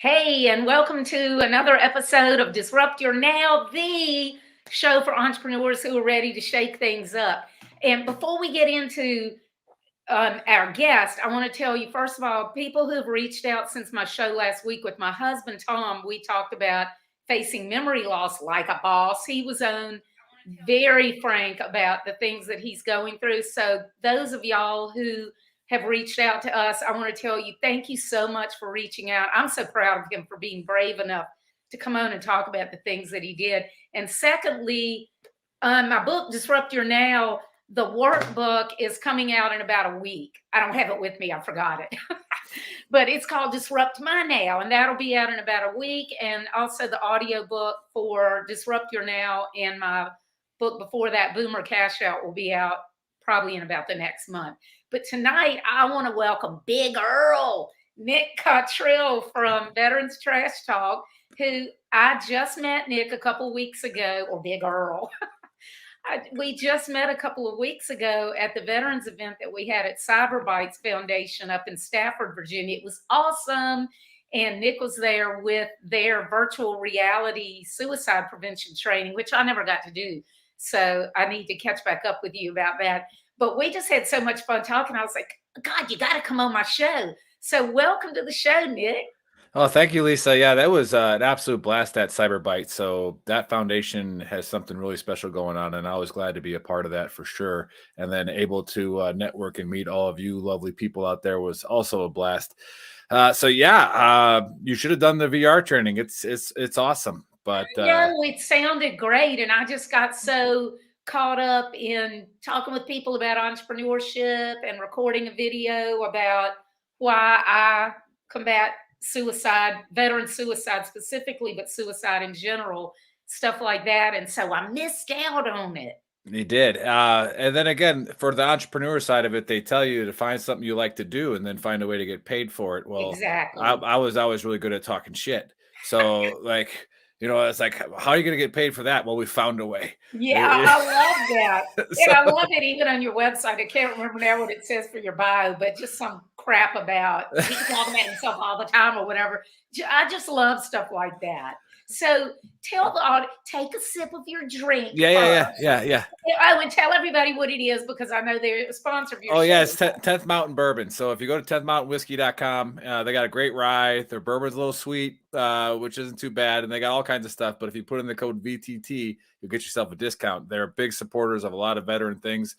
Hey, and welcome to another episode of Disrupt Your Now, the show for entrepreneurs who are ready to shake things up. And before we get into our guest, I want to tell you, first of all, people who have reached out since my show last week with my husband, Tom, we talked about facing memory loss like a boss. He was on very frank about the things that he's going through. So, those of y'all who have reached out to us, I want to tell you thank you so much for reaching out. I'm so proud of him for being brave enough to come on and talk about the things that he did. And secondly, my book, Disrupt Your Now, the workbook is coming out in about a week. I don't have it with me, I forgot it. But it's called Disrupt My Now, and that'll be out in about a week. And also the audio book for Disrupt Your Now and my book before that, Boomer Cash Out, will be out probably in about the next month. But tonight, I want to welcome Big Earl, Nick Cottrill from Veterans Trash Talk, who I just met Nick a couple weeks ago, or Big Earl. We just met a couple of weeks ago at the veterans event that we had at Cyber Bites Foundation up in Stafford, Virginia. It was awesome. And Nick was there with their virtual reality suicide prevention training, which I never got to do. So I need to catch back up with you about that. But we just had so much fun talking. I was like, God, you got to come on my show. So welcome to the show, Nick. Oh, thank you, Lisa. Yeah, that was an absolute blast at Cyberbite. So that foundation has something really special going on, and I was glad to be a part of that for sure. And then able to network and meet all of you lovely people out there was also a blast. You should have done the VR training. It's awesome. But It sounded great, and I just got so caught up in talking with people about entrepreneurship and recording a video about why I combat suicide, veteran suicide specifically, but suicide in general, stuff like that. And so I missed out on it. They did. And then again, for the entrepreneur side of it, they tell you to find something you like to do and then find a way to get paid for it. Well, Exactly. I was always really good at talking shit. So, like, it's like, how are you going to get paid for that? Well, we found a way. Yeah, I love that. And I So, love it even on your website. I can't remember now what it says for your bio, but just some crap about he can talk about himself all the time or whatever. I just love stuff like that. So tell the audience, take a sip of your drink first. yeah. Oh, and tell everybody what it is because I know they're a sponsor of your Oh, yeah, show. it's 10th Mountain Bourbon. So if you go to 10thmountainwhiskey.com, they got a great rye. Their bourbon's a little sweet, which isn't too bad. And they got all kinds of stuff. But if you put in the code VTT, you'll get yourself a discount. They're big supporters of a lot of veteran things,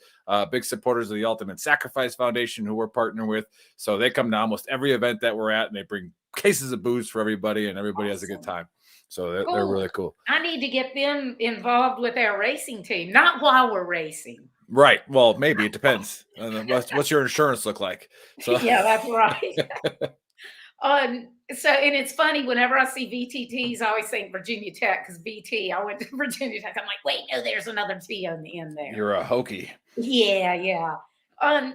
big supporters of the Ultimate Sacrifice Foundation, who we're partnering with. So they come to almost every event that we're at, and they bring cases of booze for everybody, and everybody has a good time. So they're really cool. I need to get them involved with our racing team, not while we're racing. Right. Well, maybe it depends. What's your insurance look like? So Yeah, that's right. And it's funny, whenever I see VTTs, I always think Virginia Tech because VT, I went to Virginia Tech. I'm like, wait, no, there's another T on the end there. You're a Hokie. Yeah.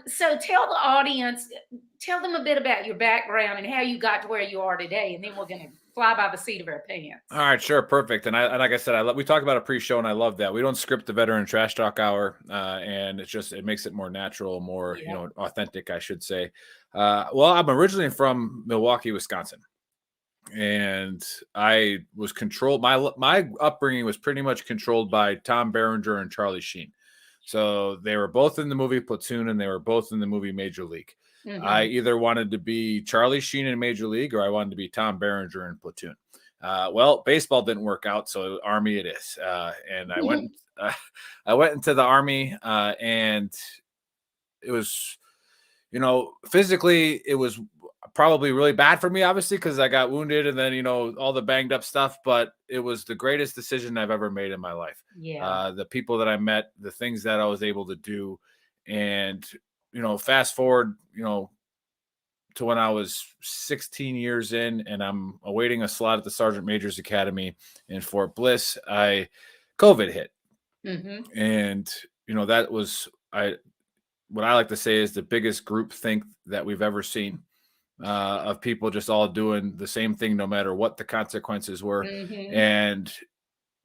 So tell the audience, tell them a bit about your background and how you got to where you are today, and then we're going to fly by the seat of our pants. All right, sure, perfect. And like I said, we talked about a pre-show, and I love that we don't script the Veteran Trash Talk Hour, and it makes it more natural, more authentic, I should say. Well, I'm originally from Milwaukee, Wisconsin, and I was controlled. My upbringing was pretty much controlled by Tom Berenger and Charlie Sheen. So they were both in the movie Platoon, and they were both in the movie Major League. Mm-hmm. I either wanted to be Charlie Sheen in Major League, or I wanted to be Tom Berenger in Platoon. Well, baseball didn't work out, so Army it is. And I went, I went into the Army, and it was, physically it was probably really bad for me, obviously, because I got wounded and then, all the banged up stuff, but it was the greatest decision I've ever made in my life. Yeah. The people that I met, the things that I was able to do. And, fast forward, to when I was 16 years in and I'm awaiting a slot at the Sergeant Major's Academy in Fort Bliss, COVID hit. Mm-hmm. And, that was, what I like to say is the biggest group think that we've ever seen. Of people just all doing the same thing, no matter what the consequences were. Mm-hmm. And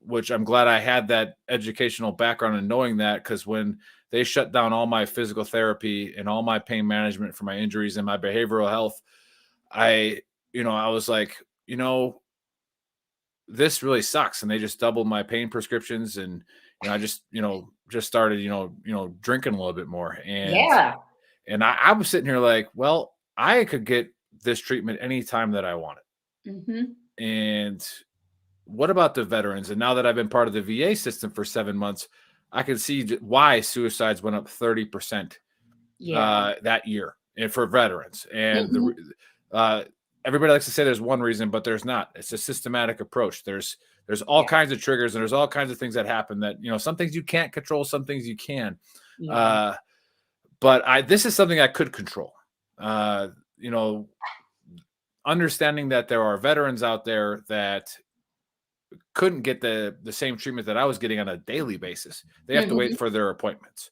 which I'm glad I had that educational background and knowing that, because when they shut down all my physical therapy and all my pain management for my injuries and my behavioral health, I was like, you know, this really sucks. And they just doubled my pain prescriptions. And, I just started, drinking a little bit more. Yeah. And I was sitting here like, well, I could get this treatment anytime that I wanted. Mm-hmm. And what about the veterans? And now that I've been part of the VA system for 7 months, I can see why suicides went up 30% Yeah. that year, and for veterans. And Mm-hmm. everybody likes to say there's one reason, but there's not. It's a systematic approach. There's all kinds of triggers, and there's all kinds of things that happen that, some things you can't control, some things you can. Yeah. But this is something I could control. Understanding that there are veterans out there that couldn't get the same treatment that I was getting on a daily basis. They have to wait for their appointments.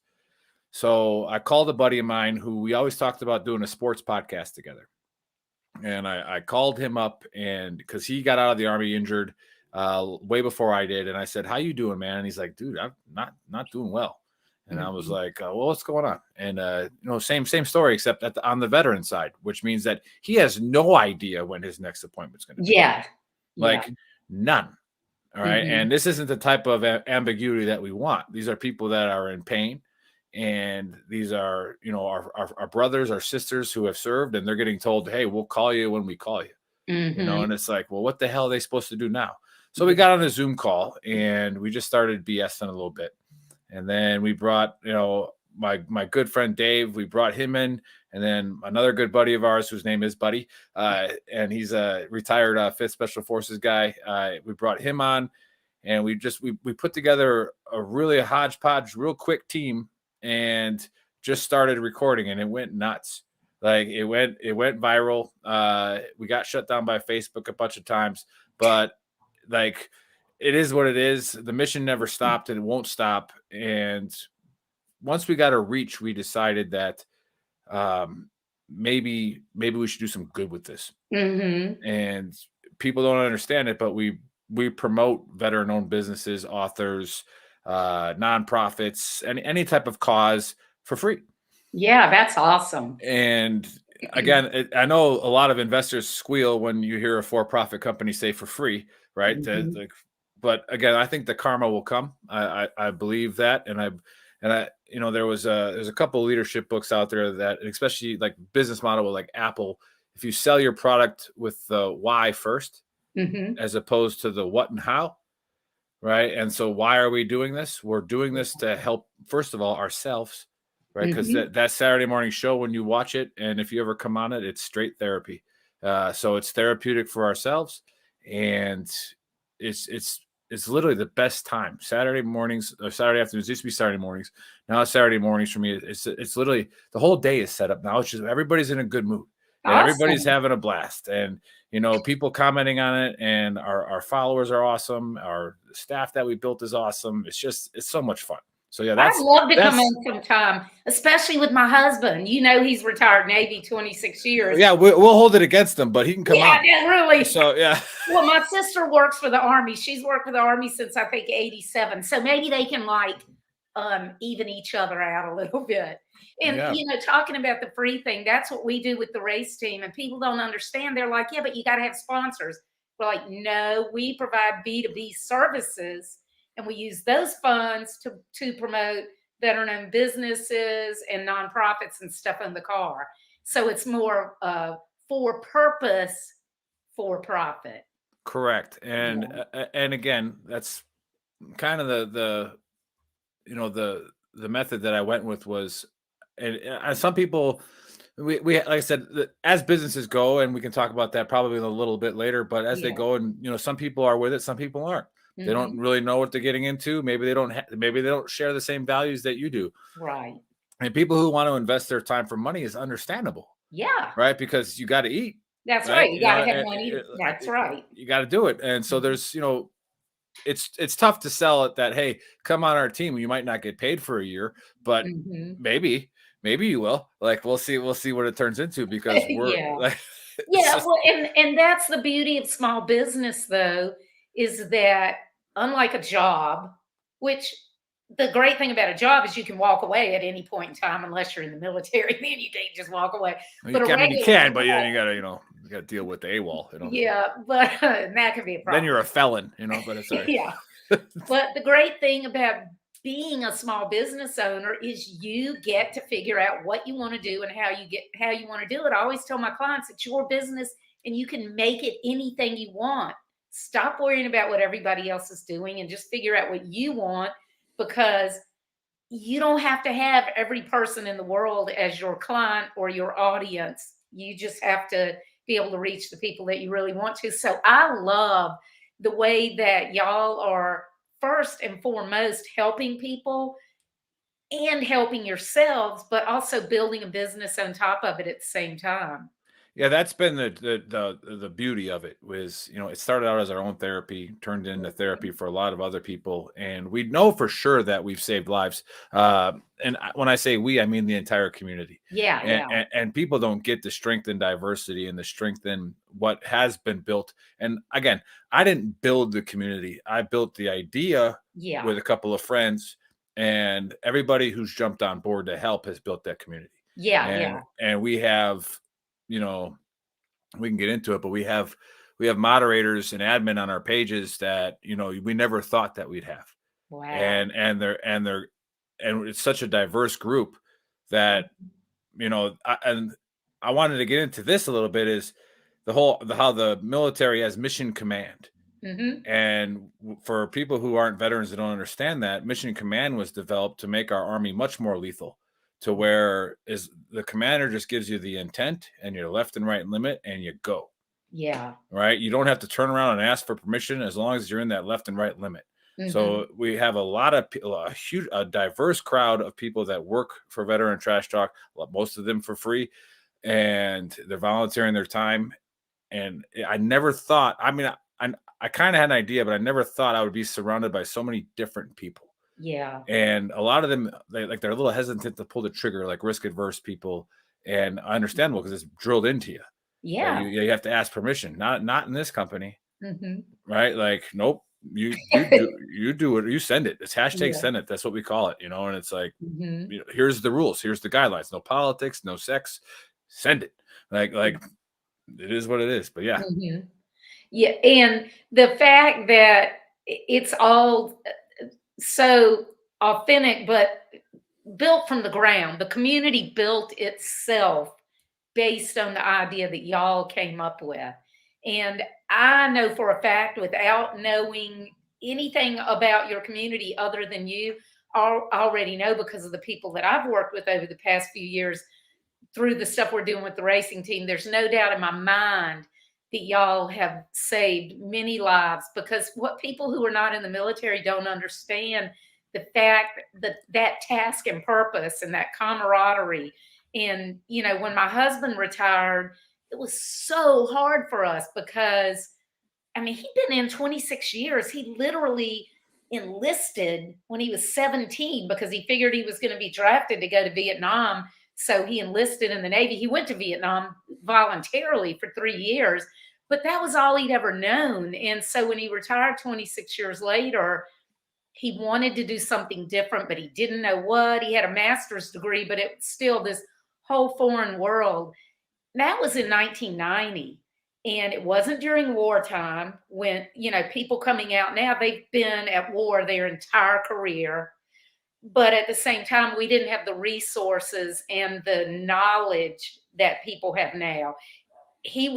So I called a buddy of mine who we always talked about doing a sports podcast together. And I called him up, and because he got out of the Army injured way before I did. And I said, "How you doing, man?" And he's like, "Dude, I'm not doing well." And I was like, "Well, what's going on?" And same story, except on the veteran side, which means that he has no idea when his next appointment's going to be. Yeah. Like none. All right. And this isn't the type of ambiguity that we want. These are people that are in pain. And these are, our brothers, our sisters who have served, and they're getting told, "Hey, we'll call you when we call you." And it's like, well, what the hell are they supposed to do now? So we got on a Zoom call, and we just started BSing a little bit. And then we brought, my good friend Dave, we brought him in, and then another good buddy of ours whose name is Buddy, and he's a retired 5th Special Forces guy. We brought him on, and we put together a really hodgepodge, real quick team, and just started recording, and it went nuts. Like it went viral. We got shut down by Facebook a bunch of times, but like it is what it is. The mission never stopped, and it won't stop. And once we got a reach, we decided that maybe we should do some good with this. And people don't understand it, but we promote veteran-owned businesses, authors, nonprofits, any type of cause for free. Yeah, that's awesome. And again, I know a lot of investors squeal when you hear a for-profit company say for free, right? But again, I think the karma will come. I believe that, and I there's a couple of leadership books out there that, especially like business model with like Apple, if you sell your product with the why first, as opposed to the what and how, right? And so why are we doing this? We're doing this to help, first of all, ourselves, right? Because that Saturday morning show, when you watch it, and if you ever come on it, it's straight therapy. So it's therapeutic for ourselves, and it's literally the best time. Saturday mornings or Saturday afternoons. It used to be Saturday mornings. Now it's Saturday mornings for me. It's literally the whole day is set up now. It's just everybody's in a good mood. And everybody's having a blast, and people commenting on it, and our followers are awesome. Our staff that we built is awesome. It's so much fun. So yeah, I'd love to come in sometime, especially with my husband. He's retired Navy 26 years. Yeah, we'll hold it against him, but he can come on. Yeah, really. So yeah. Well, my sister works for the Army. She's worked for the Army since I think 87. So maybe they can even each other out a little bit. And talking about the free thing, that's what we do with the race team. And people don't understand. They're like, "Yeah, but you got to have sponsors." We're like, "No, we provide B2B services, and we use those funds to promote veteran-owned businesses and nonprofits and stuff in the car." So it's more for purpose, for profit. Correct. And again, that's kind of the method that I went with was, and some people, we like I said, as businesses go, and we can talk about that probably a little bit later, but as they go, and some people are with it, some people aren't. They don't really know what they're getting into. Maybe they don't share the same values that you do. Right. And people who want to invest their time for money is understandable. Yeah. Right. Because you got to eat. That's right. You got to have money. That's right. You got to do it. And so there's, it's tough to sell it that, hey, come on our team. You might not get paid for a year, but maybe you will. Like, we'll see what it turns into, because we're well, and that's the beauty of small business, though, is that unlike a job, which the great thing about a job is you can walk away at any point in time, unless you're in the military, then you can't just walk away. But you can, but then you gotta, You got to deal with the AWOL, you know. Yeah, but that could be a problem. Then you're a felon, you know. But it's all right. Yeah. But the great thing about being a small business owner is you get to figure out what you want to do and how you want to do it. I always tell my clients it's your business and you can make it anything you want. Stop worrying about what everybody else is doing and just figure out what you want, because you don't have to have every person in the world as your client or your audience. You just have to be able to reach the people that you really want to. So I love the way that y'all are first and foremost helping people and helping yourselves, but also building a business on top of it at the same time. Yeah, that's been the beauty of it. Was, you know, it started out as our own therapy, turned into therapy for a lot of other people, and we know for sure that we've saved lives. When I say we, I mean the entire community. Yeah, yeah. And people don't get the strength and diversity and the strength in what has been built. And again, I didn't build the community; I built the idea Yeah. with a couple of friends, and everybody who's jumped on board to help has built that community. Yeah, And yeah. we have, you know, we can get into it, but we have moderators and admin on our pages that, you know, we never thought that we'd have. Wow. And it's such a diverse group that, you know, I wanted to get into this a little bit, is how the military has mission command. Mm-hmm. And for people who aren't veterans that don't understand that, mission command was developed to make our Army much more lethal, to where is the commander just gives you the intent and your left and right limit and you go. Yeah. Right. You don't have to turn around and ask for permission as long as you're in that left and right limit. Mm-hmm. So we have a diverse crowd of people that work for Veteran Trash Talk, most of them for free, and they're volunteering their time. And I never thought, I mean, I kind of had an idea, but I never thought I would be surrounded by so many different people. Yeah. And a lot of them, they're a little hesitant to pull the trigger, like risk adverse people. And understandable, because it's drilled into you. Yeah. You have to ask permission. Not in this company. Mm-hmm. Right? Like, nope. You do it. You send it. It's hashtag Yeah. send it. That's what we call it, you know. And it's like, Mm-hmm. you know, here's the rules. Here's the guidelines. No politics. No sex. Send it. Like it is what it is. But yeah. Mm-hmm. Yeah, and the fact that it's all so authentic, but built from the ground. The community built itself based on the idea that y'all came up with. And I know for a fact, without knowing anything about your community other than you already know, because of the people that I've worked with over the past few years through the stuff we're doing with the racing team, there's no doubt in my mind that y'all have saved many lives, because what people who are not in the military don't understand the fact that task and purpose and that camaraderie. And, you know, when my husband retired, it was so hard for us because, I mean, he'd been in 26 years. He literally enlisted when he was 17 because he figured he was going to be drafted to go to Vietnam. So he enlisted in the Navy. He went to Vietnam voluntarily for 3 years, but that was all he'd ever known. And so when he retired 26 years later, he wanted to do something different, but he didn't know what. He had a master's degree, but it was still this whole foreign world. That was in 1990. And it wasn't during wartime when, you know, people coming out now, they've been at war their entire career. But at the same time, we didn't have the resources and the knowledge that people have now. We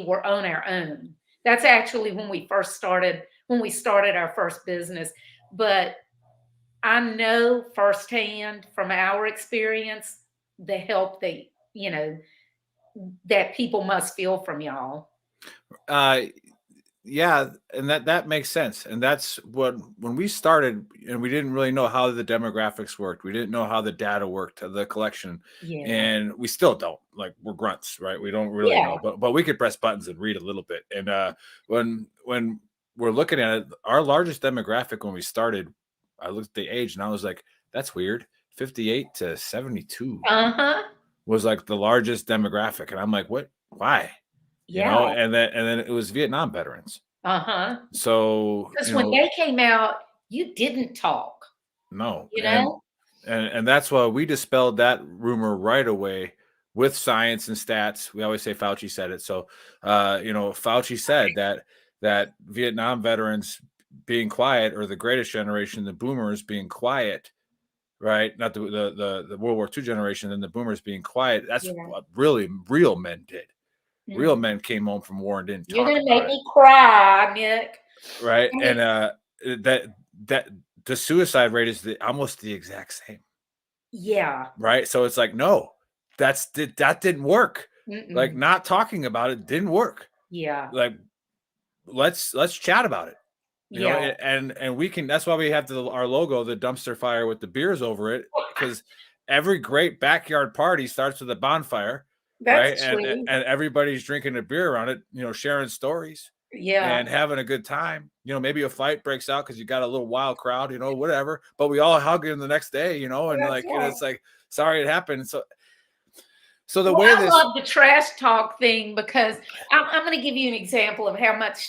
were on our own. That's actually when we started our first business. But I know firsthand from our experience the help that, you know, that people must feel from y'all. Yeah, and that makes sense. And that's what, when we started, and we didn't really know how the demographics worked. We didn't know how the data worked, the collection. Yeah. And we still don't. Like, we're grunts, right? We don't really know. But we could press buttons and read a little bit. And when we're looking at it, our largest demographic when we started, I looked at the age and I was like, that's weird. 58 to 72 was like the largest demographic. And I'm like, what? Why? You know, and then it was Vietnam veterans. So because when they came out, you didn't talk. No, you know, and that's why we dispelled that rumor right away with science and stats. We always say Fauci said it. So, Fauci said that Vietnam veterans being quiet, or the greatest generation, the boomers being quiet, right? Not the World War II generation, and the boomers being quiet. That's what really real men did. Real men came home from war and didn't You're talk gonna about make me cry, Nick. right? And that the suicide rate is almost the exact same. Yeah. Right. So it's like, no, that didn't work. Like, Mm-mm. not talking about it didn't work. Yeah. Like, let's chat about it. And we can. That's why we have our logo, the dumpster fire with the beers over it, because every great backyard party starts with a bonfire, right? That's true. And everybody's drinking a beer around it, sharing stories. Yeah. And having a good time. Maybe a fight breaks out because you got a little wild crowd, whatever. But we all hug him the next day, and it's like, sorry it happened. So the way I love the trash talk thing, because I'm going to give you an example of how much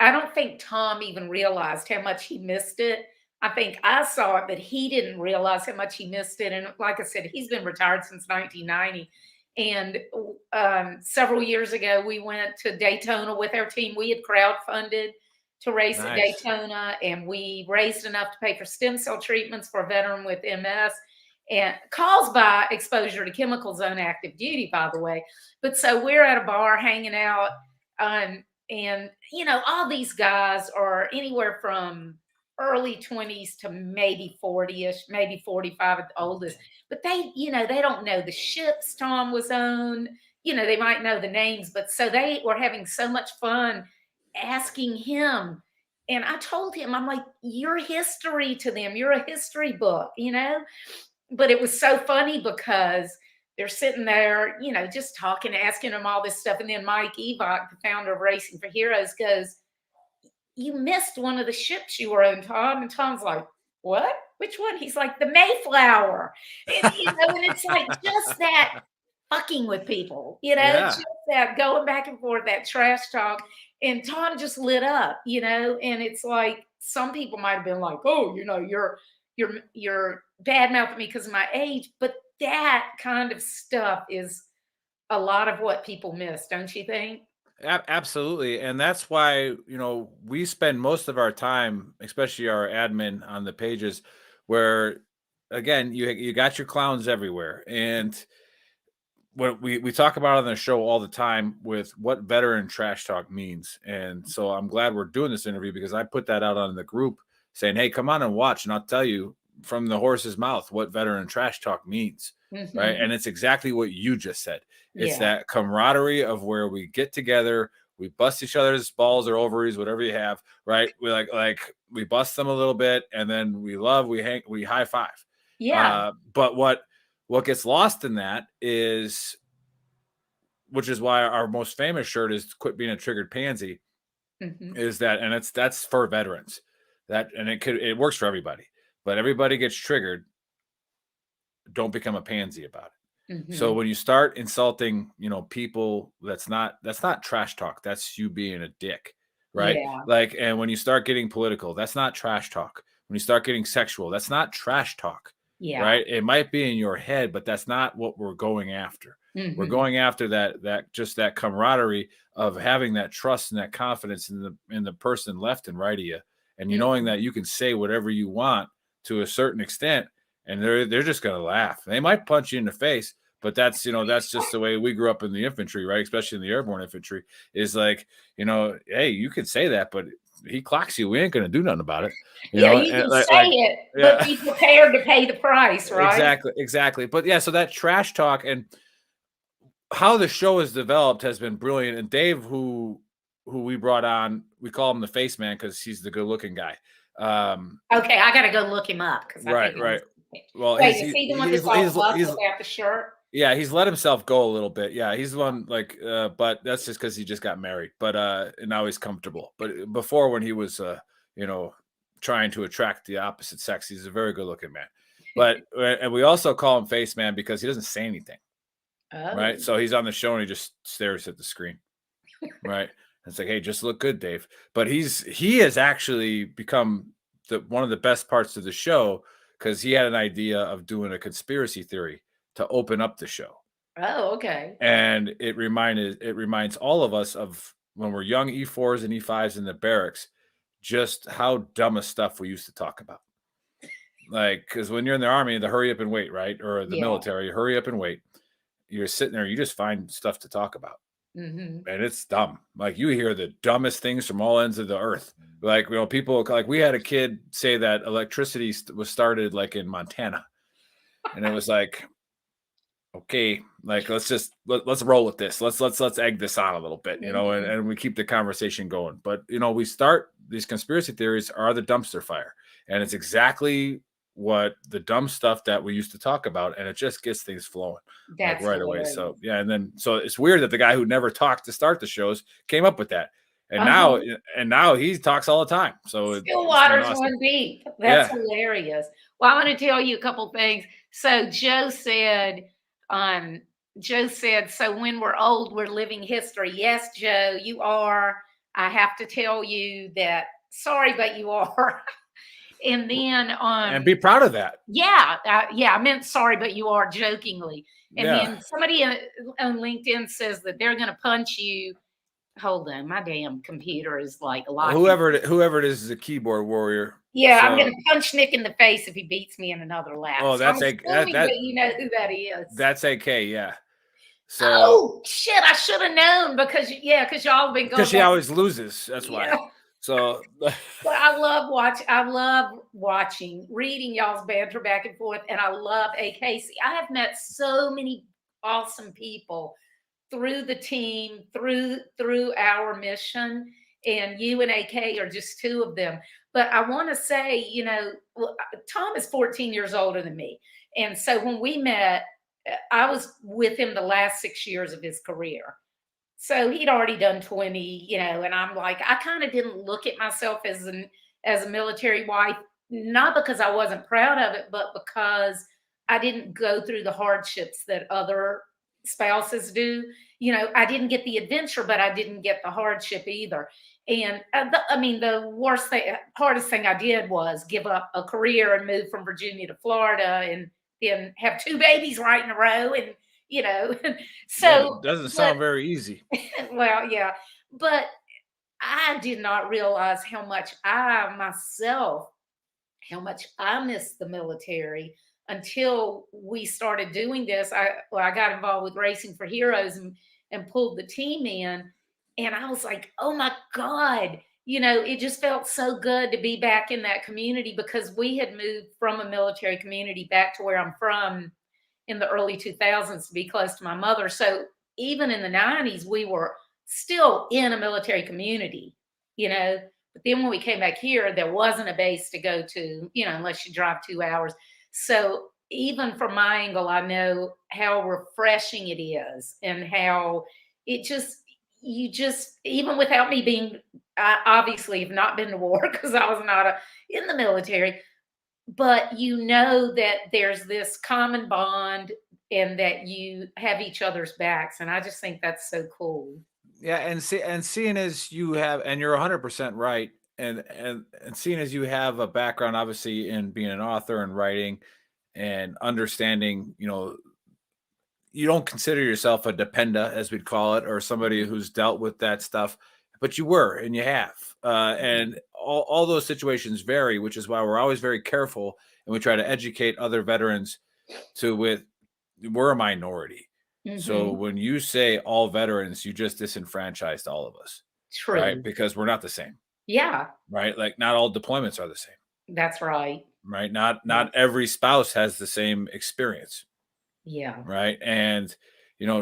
I don't think Tom even realized how much he missed it. I think I saw it, but he didn't realize how much he missed it. And like I said, he's been retired since 1990. And several years ago, we went to Daytona with our team. We had crowdfunded to race at Daytona, and we raised enough to pay for stem cell treatments for a veteran with MS, and caused by exposure to chemicals on active duty, by the way. But so we're at a bar hanging out, and all these guys are anywhere from early 20s to maybe 40ish, maybe 45 at the oldest. But they don't know the ships Tom was on. They might know the names, but so they were having so much fun asking him. And I told him, I'm like, you're history to them. You're a history book, But it was so funny because they're sitting there, just talking, asking him all this stuff. And then Mike Evok, the founder of Racing for Heroes, goes, you missed one of the ships you were on, Tom. And Tom's like, what? Which one? He's like, the Mayflower. And, and it's like just that fucking with people, just that going back and forth, that trash talk. And Tom just lit up, and it's like some people might have been like, oh, you're bad mouthing me because of my age. But that kind of stuff is a lot of what people miss, don't you think? Absolutely. And that's why, we spend most of our time, especially our admin on the pages, where again, you got your clowns everywhere. And what we talk about on the show all the time with what veteran trash talk means. And so I'm glad we're doing this interview, because I put that out on the group saying, hey, come on and watch, and I'll tell you from the horse's mouth what veteran trash talk means. Mm-hmm. Right. And it's exactly what you just said. It's that camaraderie of where we get together, we bust each other's balls or ovaries, whatever you have, right? We like we bust them a little bit, and then we love, we high five. Yeah. But what gets lost in that is, which is why our most famous shirt is "Quit Being a Triggered Pansy," is that, and that's for veterans. It works for everybody, but everybody gets triggered. Don't become a pansy about it. So when you start insulting, people, that's not trash talk. That's you being a dick, right? Yeah. Like, and when you start getting political, that's not trash talk. When you start getting sexual, that's not trash talk. Yeah. Right. It might be in your head, but that's not what we're going after. We're going after that just that camaraderie of having that trust and that confidence in the person left and right of you, and knowing that you can say whatever you want to a certain extent, and they're just gonna laugh. They might punch you in the face, but that's just the way we grew up in the infantry, right? Especially in the airborne infantry, is like, hey, you can say that, but he clocks you, we ain't gonna do nothing about it. You can say it, but be prepared to pay the price, right? Exactly. But yeah, so that trash talk and how the show has developed has been brilliant. And Dave, who we brought on, we call him the face man because he's the good looking guy. Okay, I gotta go look him up. Right. Well, wait, is he the one that's all buff without the shirt? Yeah, he's let himself go a little bit. Yeah, he's the one but that's just because he just got married. But and now he's comfortable. But before, when he was trying to attract the opposite sex, he's a very good looking man. But and we also call him face man because he doesn't say anything. Oh. Right. So he's on the show and he just stares at the screen. Right. It's like, hey, just look good, Dave. But he has actually become one of the best parts of the show, because he had an idea of doing a conspiracy theory to open up the show. Oh, okay. And it reminds all of us of when we're young E4s and E5s in the barracks, just how dumb of stuff we used to talk about. Like, because when you're in the army, the hurry up and wait, right? Or the Yeah. military, hurry up and wait. You're sitting there, you just find stuff to talk about. Hmm. And it's dumb. Like, you hear the dumbest things from all ends of the earth. Like, people, like, we had a kid say that electricity was started like in Montana. And it was like, okay, like, let's roll with this. Let's egg this on a little bit, and we keep the conversation going. But we start these conspiracy theories are the dumpster fire, and it's exactly what the dumb stuff that we used to talk about, and it just gets things flowing like That's right away. hilarious. So yeah, and then so it's weird that the guy who never talked to start the shows came up with that, and Uh-huh. now he talks all the time. So Still it's been waters awesome. one deep. That's Yeah. hilarious. Well, I want to tell you a couple things. So um, Joe said, so when we're old, we're living history. Yes, Joe, you are. I have to tell you that, sorry, but you are. And then, And be proud of that. yeah, I meant sorry, but you are jokingly. And Yeah. then somebody on LinkedIn says that they're going to punch you. Hold on, my damn computer is like locking. Whoever it is a keyboard warrior. Yeah, I'm So, going to punch Nick in the face if he beats me in another lap. oh, So I'm that's assuming that you know who that is. that's AK, yeah. So Oh shit! I should have known because y'all have been going. because she always loses, that's why. Yeah. So But I love watching, reading y'all's banter back and forth, and I love AK. See, I have met so many awesome people through the team, through our mission, and you and AK are just two of them. But I want to say, Tom is 14 years older than me, and so when we met, I was with him the last 6 years of his career. So he'd already done 20, and I'm like, I kind of didn't look at myself as a military wife, not because I wasn't proud of it, but because I didn't go through the hardships that other spouses do. I didn't get the adventure, but I didn't get the hardship either. And the worst thing, hardest thing I did was give up a career and move from Virginia to Florida and then have two babies right in a row. And, so, it doesn't but sound very easy. well, yeah, but I did not realize how much how much I missed the military until we started doing this. I got involved with Racing for Heroes and pulled the team in, and I was like, oh my God, it just felt so good to be back in that community because we had moved from a military community back to where I'm from in the early 2000s to be close to my mother. So even in the 90s, we were still in a military community, But then when we came back here, there wasn't a base to go to, unless you drive 2 hours. So even from my angle, I know how refreshing it is and how it even without me being, I obviously have not been to war because I was not in the military, but that there's this common bond and that you have each other's backs. And I just think that's so cool. Yeah, and seeing as you have, and you're 100% right, and seeing as you have a background, obviously, in being an author and writing and understanding, you don't consider yourself a dependa, as we'd call it, or somebody who's dealt with that stuff, but you were, and you have, and all those situations vary, which is why we're always very careful, and we try to educate other veterans we're a minority. So Mm-hmm. when you say all veterans, you just disenfranchised all of us, right? True. Because we're not the same, Yeah, right? Like, not all deployments are the same, that's right. right? Not Yeah. every spouse has the same experience, Yeah. right? And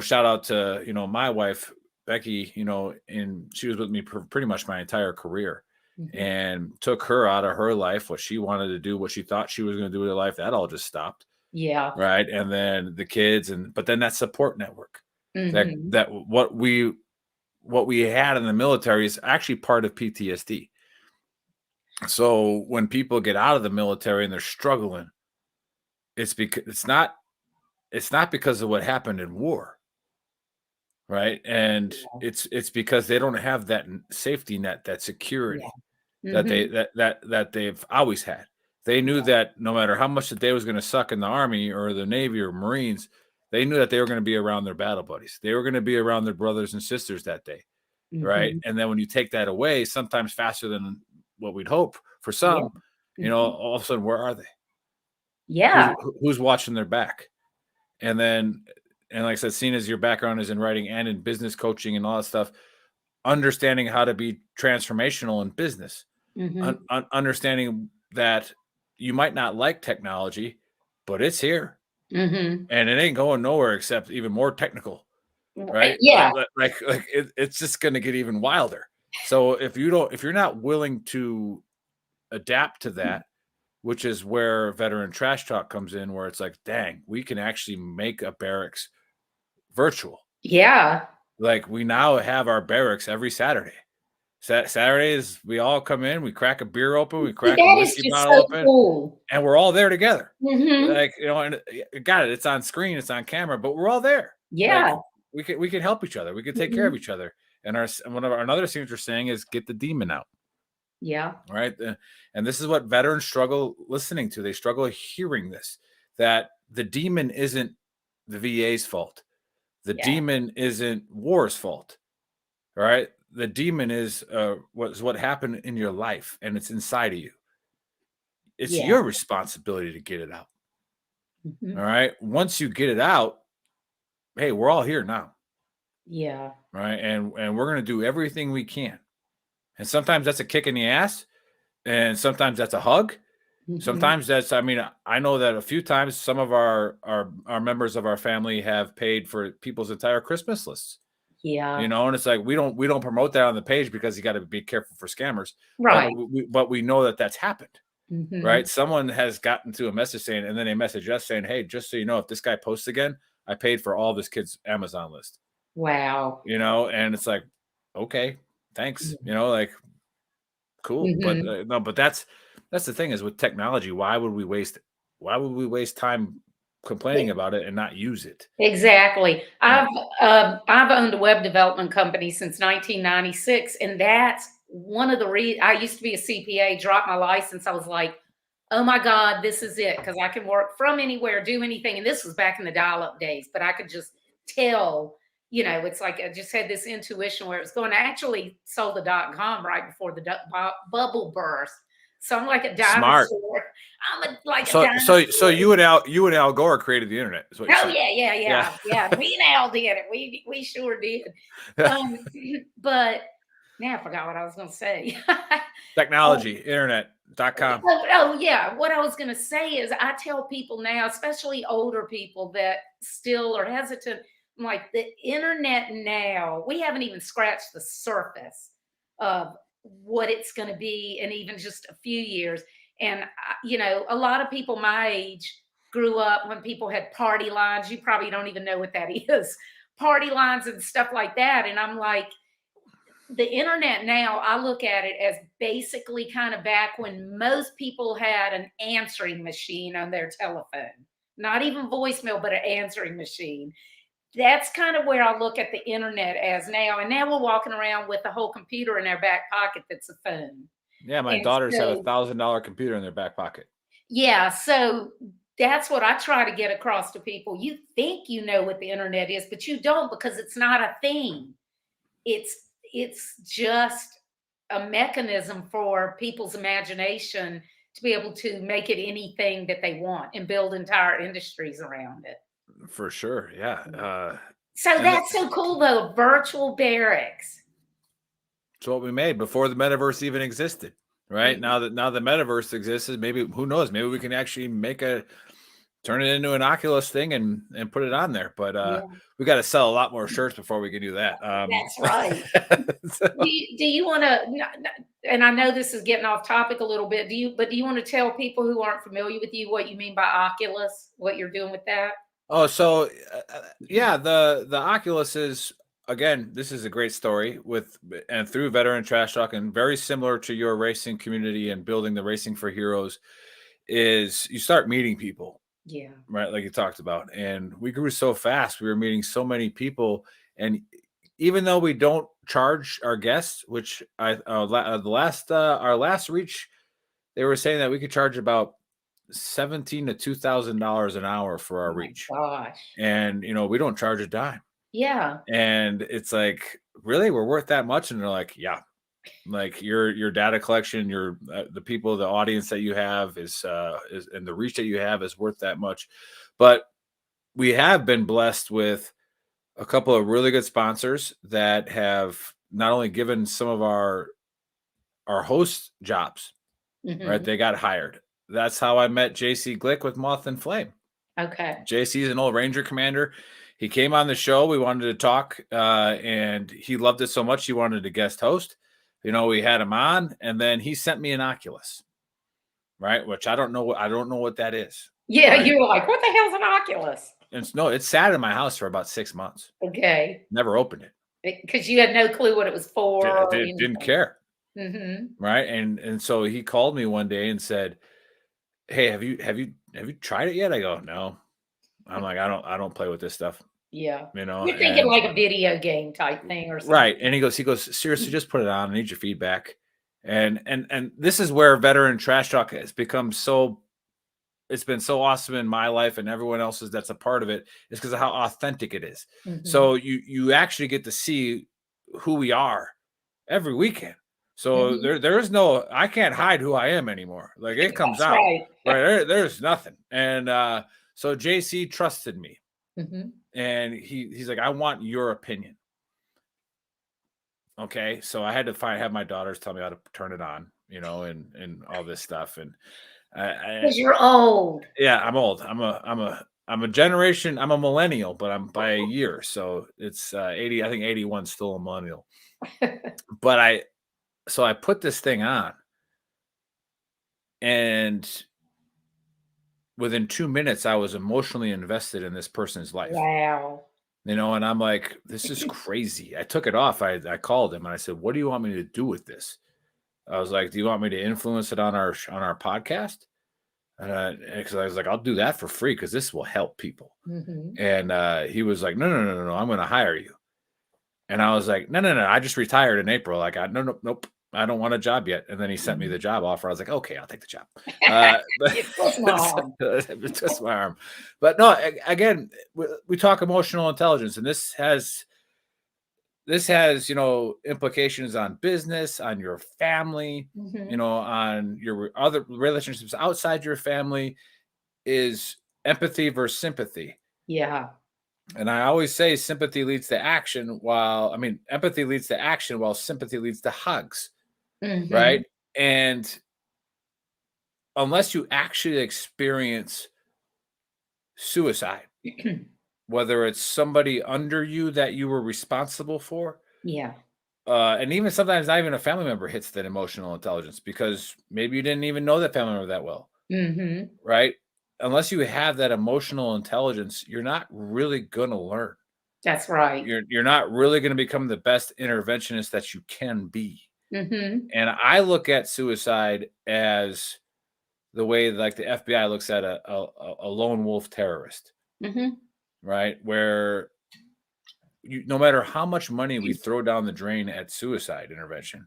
shout out to my wife Becky. And she was with me pretty much my entire career, Mhm. and took her out of her life, what she wanted to do, what she thought she was going to do with her life. That all just stopped. Yeah. Right. And then the kids, but then that support network, Mhm. that what we had in the military is actually part of PTSD. So when people get out of the military and they're struggling, it's because it's not because of what happened in war. Right. And Yeah. it's because they don't have that safety net, that Yeah. security that they Mhm. that they've always had. They knew Yeah. that no matter how much the day was going to suck in the Army or the Navy or Marines, They knew that they were going to be around their battle buddies. They were going to be around their brothers and sisters that day. Right. And then when you take that away, sometimes faster than what we'd hope for some, all of a sudden, where are they? Yeah. Who's watching their back? And like I said, seeing as your background is in writing and in business coaching and all that stuff, understanding how to be transformational in business, understanding that you might not like technology, but it's here and it ain't going nowhere except even more technical. Right. Yeah. Like it's just going to get even wilder. So if you're not willing to adapt to that, which is where veteran trash talk comes in, where it's like, dang, we can actually make a barracks virtual. Yeah. Like we now have our barracks every Saturday. Saturdays, we all come in, we crack a beer open, we crack a whiskey bottle open, cool. And we're all there together. Like, and got it. It's on screen, it's on camera, but we're all there. Yeah. Like, we can help each other. We can take care of each other. And another thing we're saying is get the demon out. Yeah. Right. And this is what veterans struggle listening to. They struggle hearing this, that the demon isn't the VA's fault. The demon isn't war's fault. Right. The demon is what happened in your life, and it's inside of you. It's your responsibility to get it out. All right. Once you get it out, hey, we're all here now. Yeah. Right. And we're going to do everything we can. And sometimes that's a kick in the ass. And sometimes that's a hug. Sometimes that's, I know that a few times some of our members of our family have paid for people's entire Christmas lists. Yeah. And it's like, we don't promote that on the page because you got to be careful for scammers. Right. But we know that that's happened. Right. Someone has gotten to a message saying, and then they message us saying, hey, just so you know, if this guy posts again, I paid for all this kid's Amazon list. Wow. And it's like, okay, thanks. Like, cool. But no, but that's the thing is with technology, why would we waste time complaining about it and not use it? Exactly. I've owned a web development company since 1996, and that's one of the reasons. I used to be a CPA, dropped my license. I was like, oh my God, this is it, because I can work from anywhere, do anything. And this was back in the dial-up days, but I could just tell, it's like I just had this intuition where it was going. I actually sold the .com right before the bubble burst. So I'm like a dinosaur. Smart. I'm a dinosaur. So you and Al Gore created the internet. Is what you're saying. Yeah. Me and Al did it. We sure did. But now I forgot what I was going to say. Technology, internet.com. Oh yeah. What I was going to say is I tell people now, especially older people that still are hesitant, like the internet now, we haven't even scratched the surface of what it's going to be in even just a few years. And, a lot of people my age grew up when people had party lines. You probably don't even know what that is. Party lines and stuff like that. And I'm like, the internet now, I look at it as basically kind of back when most people had an answering machine on their telephone, not even voicemail, but an answering machine. That's kind of where I look at the internet as now. And now we're walking around with a whole computer in our back pocket that's a phone. Yeah, my daughters have $1,000 computer in their back pocket. Yeah, so that's what I try to get across to people. You think you know what the internet is, but you don't, because it's not a thing. It's just a mechanism for people's imagination to be able to make it anything that they want and build entire industries around it. For sure, yeah. So that's so cool, though. Virtual barracks. It's what we made before the metaverse even existed, right? Now the metaverse exists, maybe, who knows? Maybe we can actually turn it into an Oculus thing and put it on there. But we got to sell a lot more shirts before we can do that. That's right. Do you want to? And I know this is getting off topic a little bit. Do you want to tell people who aren't familiar with you what you mean by Oculus? What you're doing with that? Oh, so the Oculus is, again, this is a great story and through Veteran Trash Talk, and very similar to your racing community and building the Racing for Heroes, is you start meeting people. Yeah. Right. Like you talked about. And we grew so fast. We were meeting so many people. And even though we don't charge our guests, which our last reach, they were saying that we could charge about $1,700 to $2,000 an hour for our Oh my reach. gosh. And, we don't charge a dime. Yeah. And it's like, really, we're worth that much? And they're like, yeah, like your data collection, the people, the audience that you have is and the reach that you have is worth that much. But we have been blessed with a couple of really good sponsors that have not only given some of our host jobs, right? Mhm. They got hired. That's how I met JC Glick with Moth and Flame. Okay. JC is an old Ranger commander. He came on the show. We wanted to talk, and he loved it so much he wanted to guest host. We had him on, and then he sent me an Oculus, right? Which I don't know what that is. Yeah, right? you're like, what the hell's an Oculus? And it sat in my house for about 6 months. Okay. Never opened it. Because you had no clue what it was for. Didn't care. Mm-hmm. Right. And so he called me one day and said, "Hey, have you tried it yet?" I go, "No." I'm like, I don't play with this stuff. Yeah. You're thinking and, like a video game type thing or something. right. And he goes, seriously, just put it on. I need your feedback. And this is where veteran trash talk has become it's been so awesome in my life and everyone else's that's a part of it, is because of how authentic it is. Mm-hmm. So you actually get to see who we are every weekend. So there is no, I can't hide who I am anymore. Like it comes out. Right. There's nothing. And so JC trusted me. Mm-hmm. And he's like, I want your opinion. Okay. So I had to have my daughters tell me how to turn it on, and all this stuff. And Because you're old. Yeah, I'm old. I'm a generation. I'm a millennial, but I'm by a year. So it's 80. I think 81 is still a millennial. But I put this thing on, and within 2 minutes, I was emotionally invested in this person's life. Wow. And I'm like, this is crazy. I took it off. I called him and I said, "What do you want me to do with this?" I was like, "Do you want me to influence it on our podcast?" Because I was like, "I'll do that for free because this will help people." Mm-hmm. And he was like, no, I'm going to hire you. And I was like, no, I just retired in April. Like, nope, I don't want a job yet. And then he sent me the job offer. I was like, okay, I'll take the job. Twist my arm. Twist my arm. But no, again, we talk emotional intelligence, and this has implications on business, on your family, on your other relationships outside your family. Is empathy versus sympathy. Yeah. And I always say empathy leads to action while sympathy leads to hugs. Mm-hmm. Right. And unless you actually experience suicide, whether it's somebody under you that you were responsible for. Yeah. And even sometimes not even a family member hits that emotional intelligence because maybe you didn't even know that family member that well. Mm-hmm. Right. Unless you have that emotional intelligence, you're not really going to learn. That's right. You're not really going to become the best interventionist that you can be. Mm-hmm. And I look at suicide as the way like the FBI looks at a lone wolf terrorist. Mm-hmm. Right? Where no matter how much money we throw down the drain at suicide intervention,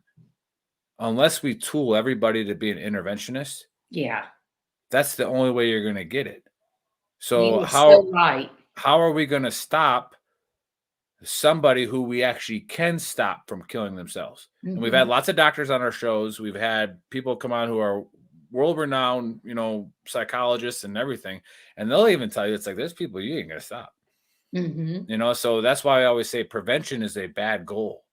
unless we tool everybody to be an interventionist, yeah, that's the only way you're going to get it. So right. How are we going to stop somebody who we actually can stop from killing themselves? Mm-hmm. And we've had lots of doctors on our shows. We've had people come on who are world-renowned, psychologists and everything. And they'll even tell you, it's like, there's people you ain't going to stop. Mm-hmm. So that's why I always say prevention is a bad goal.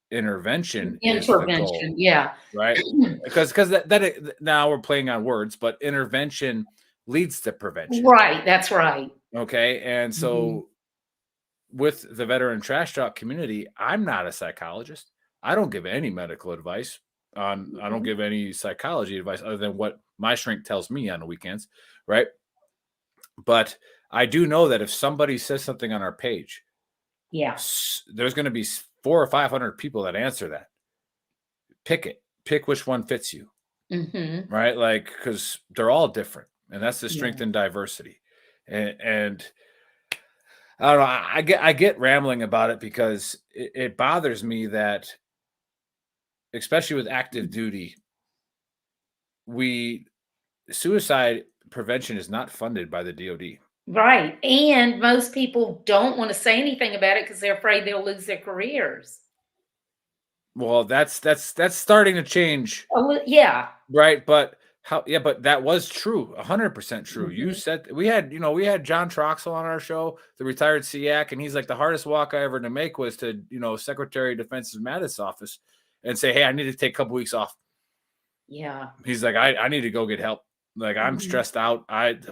Intervention is the goal, yeah. Right? because that now we're playing on words, but intervention leads to prevention. Right. That's right. Okay. And so with the veteran trash talk community, I'm not a psychologist. I don't give any medical advice I don't give any psychology advice other than what my shrink tells me on the weekends. Right. But I do know that if somebody says something on our page, there's going to be 400 or 500 people that answer that. Pick which one fits you. Mm-hmm. Right. Like, because they're all different. And that's the strength and diversity. And I don't know. I get rambling about it because it bothers me that, especially with active duty, suicide prevention is not funded by the DoD. Right. And most people don't want to say anything about it because they're afraid they'll lose their careers. Well, that's starting to change, Oh, yeah. right? But but that was true, 100% true. You Mhm. said we had John Troxel on our show, the retired SEAC, and he's like, the hardest walk I ever had to make was to, Secretary of Defense Mattis' office and say, hey, I need to take a couple weeks off. Yeah. He's like, I need to go get help. Like, I'm Mhm. stressed out. And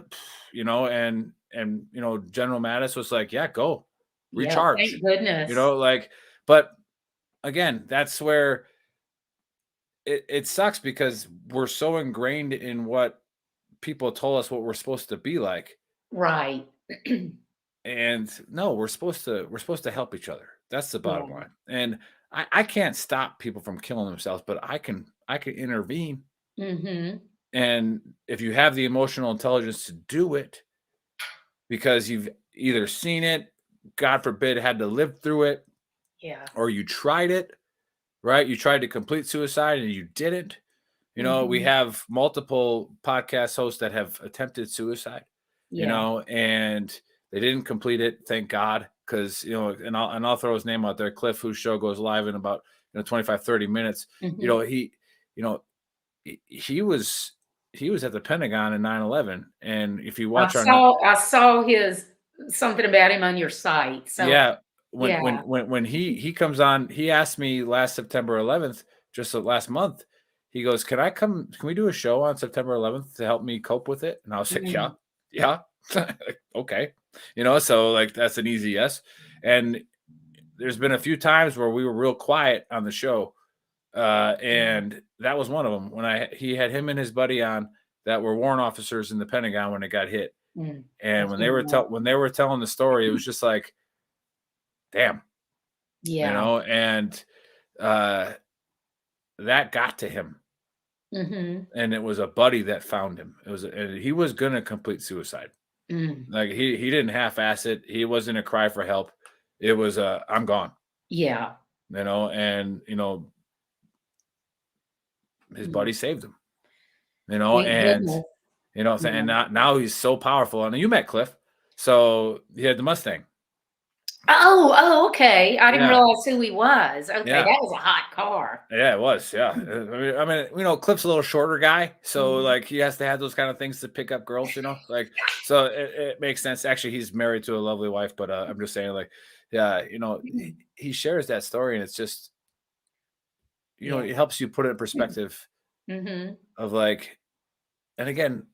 General Mattis was like, yeah, go Yeah, recharge, thank goodness. but again, that's where it sucks, because we're so ingrained in what people told us what we're supposed to be like. Right. And no, we're supposed to help each other. That's the bottom Yeah. line. And I can't stop people from killing themselves, but I can intervene. Mm-hmm. And if you have the emotional intelligence to do it, because you've either seen it, God forbid, had to live through it, Yeah. or you tried it, right? You tried to complete suicide and you didn't. We Mhm. have multiple podcast hosts that have attempted suicide, Yeah. and they didn't complete it. Thank God. Because, and I'll throw his name out there, Cliff, whose show goes live in about 25, 30 minutes. Mhm. He was at the Pentagon in 9/11. And if you I watch our, saw his something about him on your site. So yeah, when yeah. he comes on, he asked me last September 11th, just last month. He goes, Can we do a show on September 11th to help me cope with it?" And I was like, Mm. yeah, okay, so like that's an easy yes. And there's been a few times where we were real quiet on the show, and that was one of them, when he had him and his buddy on that were warrant officers in the Pentagon when it got hit. Mm. And when they were telling the story, it was just like, damn, Yeah. and that got to him. Mhm. And it was a buddy that found him. And he was gonna complete suicide. Mm. Like, he didn't half-ass it. He wasn't a cry for help. It was I'm gone. Yeah. And his Mm. buddy saved him. Thank And goodness. and Yeah. now he's so powerful. And you met Cliff, so he had the Mustang. Oh, okay. I didn't Yeah, realize who he was. Okay, yeah. that was a hot car. Yeah, it was. Yeah. Cliff's a little shorter guy, so Mhm. like he has to have those kind of things to pick up girls, like, so it makes sense. Actually, he's married to a lovely wife, but I'm just saying, like, yeah, he shares that story, and it's just, Yeah. it helps you put it in perspective Mhm. of, like, and again,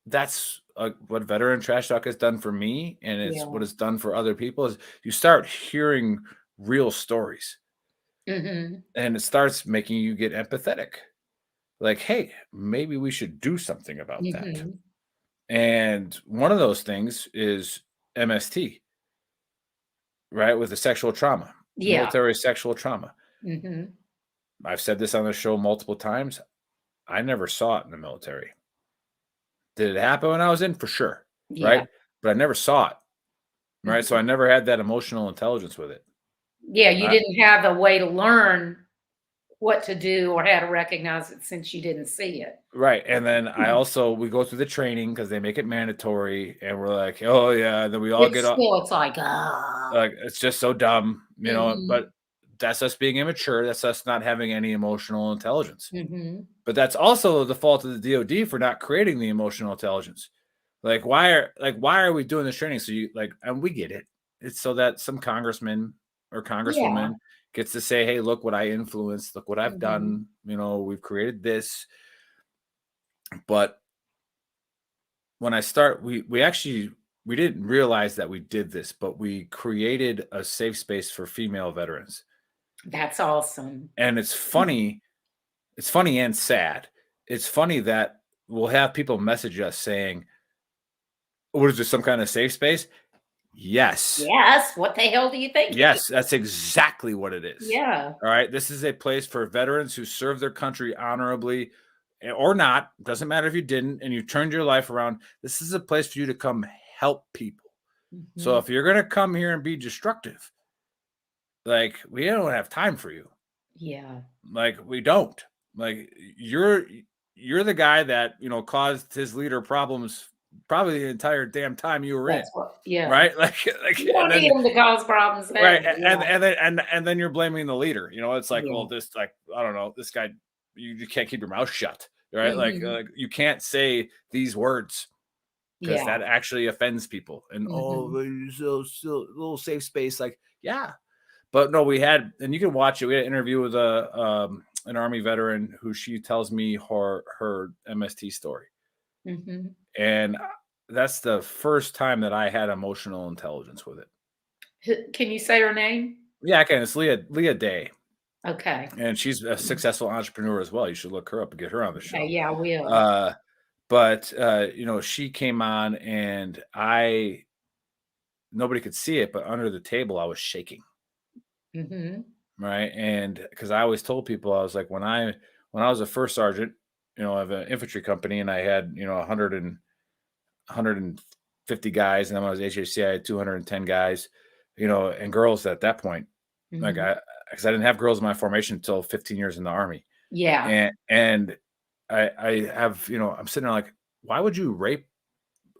that's what Veteran Trash Talk has done for me, and it's Yeah. what it's done for other people, is you start hearing real stories, Mhm. and it starts making you get empathetic. Like, hey, maybe we should do something about that. Mhm. And one of those things is MST, right? With the sexual trauma, Yeah. military sexual trauma. Mhm. I've said this on the show multiple times. I never saw it in the military. Did it happen when I was in? For sure, Yeah. right? But I never saw it, right? So Mhm. I never had that emotional intelligence with it. Yeah, you I, didn't have a way to learn what to do or how to recognize it since you didn't see it. Right. And then we go through the training because they make it mandatory, and we're like, oh yeah. And then we all get up. It's like, ah. Like, it's just so dumb, Mhm. but that's us being immature. That's us not having any emotional intelligence. Mhm. But that's also the fault of the DoD for not creating the emotional intelligence. Like, why are we doing this training? So and we get it. It's so that some congressman or Yeah. congresswoman gets to say, hey, look what I influenced, look what I've Mhm. done. We've created this. But when I start, we actually, we didn't realize that we did this, but we created a safe space for female veterans. That's awesome. And it's funny and sad. It's funny that we'll have people message us saying, what is this, some kind of safe space? Yes. Yes, what the hell do you think it is? Yes, that's exactly what it is. Yeah. All right. This is a place for veterans who serve their country honorably, or not. Doesn't matter if you didn't and you turned your life around. This is a place for you to come help people. So Mhm. if you're going to come here and be destructive, like, we don't have time for you. Yeah. Like, we don't. Like, you're the guy that, caused his leader problems probably the entire damn time you were in. That's what, yeah. Right. Like, You don't need them to cause problems. Right. Yeah. And then you're blaming the leader. It's like, Yeah. well, this, like, I don't know, this guy, you can't keep your mouth shut. Right. Mhm. Like you can't say these words because Yeah. that actually offends people. And, Mhm. so little safe space. Like, yeah. But no, and you can watch it. We had an interview with an Army veteran who she tells me her MST story. Mhm. And that's the first time that I had emotional intelligence with it. Can you say her name? Yeah, I can. It's Leah Day. Okay. And she's a successful entrepreneur as well. You should look her up and get her on the show. Okay, yeah, I will. But she came on and nobody could see it, but under the table I was shaking. Mhm. Right. And because I always told people, I was like, when I was a first sergeant, of an infantry company, and I had, 150 guys, and then when I was HHC, I had 210 guys, and girls at that point. Like Mhm. because I didn't have girls in my formation until 15 years in the Army. Yeah. And I have, I'm sitting there like, why would you rape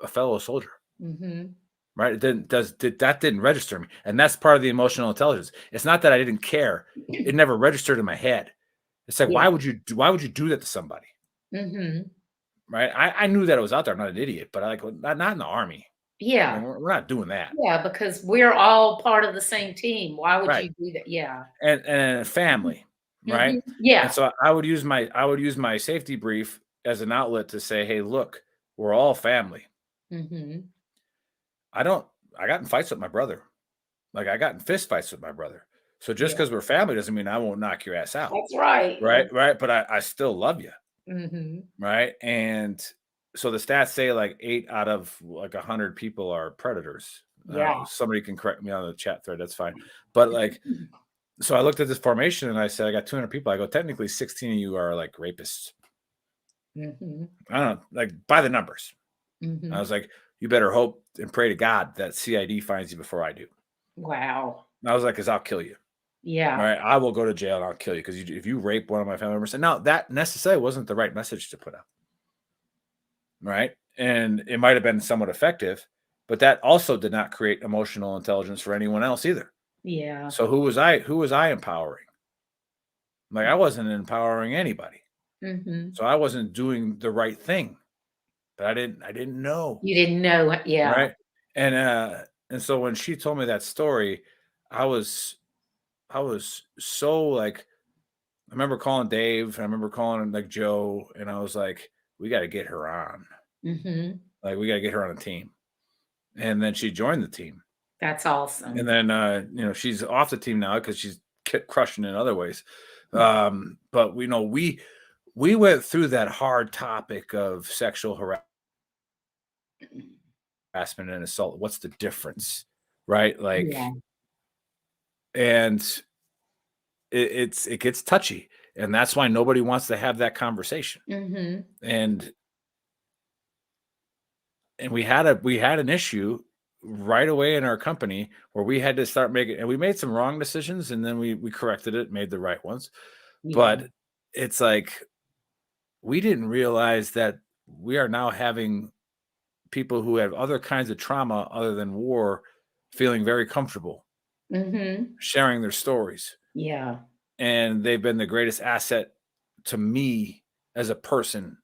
a fellow soldier? Mhm. Right? That didn't register me. And that's part of the emotional intelligence. It's not that I didn't care. It never registered in my head. It's like, Yeah. why would you do that to somebody? Mhm. Right? I knew that it was out there. I'm not an idiot, but not in the Army. Yeah. We're not doing that. Yeah, because we're all part of the same team. Why would Right. you do that? Yeah. And family. Right. Mhm. Yeah. And so I would use my safety brief as an outlet to say, hey, look, we're all family. Mhm. I got in fights with my brother. Like I got in fist fights with my brother. So just Yeah. because we're family doesn't mean I won't knock your ass out. That's right. Right. Right. But I still love you. Mhm. Right. And so the stats say like 8 out of like 100 people are predators. Yeah. Somebody can correct me on the chat thread. That's fine. But like, so I looked at this formation and I said, I got 200 people. I go, technically 16 of you are like rapists. Mhm. I don't know, like by the numbers. I Mhm. was like, you better hope and pray to God that CID finds you before I do. Wow. And I was like, because I'll kill you. Yeah. All right. I will go to jail and I'll kill you because if you rape one of my family members. And now that necessarily wasn't the right message to put out. Right. And it might have been somewhat effective, but that also did not create emotional intelligence for anyone else either. Yeah. So who was I empowering? Like I wasn't empowering anybody. Mhm. So I wasn't doing the right thing. But I didn't know. You didn't know. Yeah. Right. And so when she told me that story, I was so like, I remember calling Dave, I remember calling like Joe, and I was like, we got to get her on. Mhm. Like we got to get her on a team. And then she joined the team. That's awesome. And then she's off the team now because she's crushing in other ways. But we went through that hard topic of sexual harassment and assault. What's the difference? Right? Like, Yeah. and it gets touchy. And that's why nobody wants to have that conversation. Mhm. And we had an issue right away in our company where we had to start making, and we made some wrong decisions and then we corrected it, made the right ones. Yeah. But it's like, we didn't realize that we are now having people who have other kinds of trauma other than war feeling very comfortable Mhm. sharing their stories. Yeah. And they've been the greatest asset to me as a person.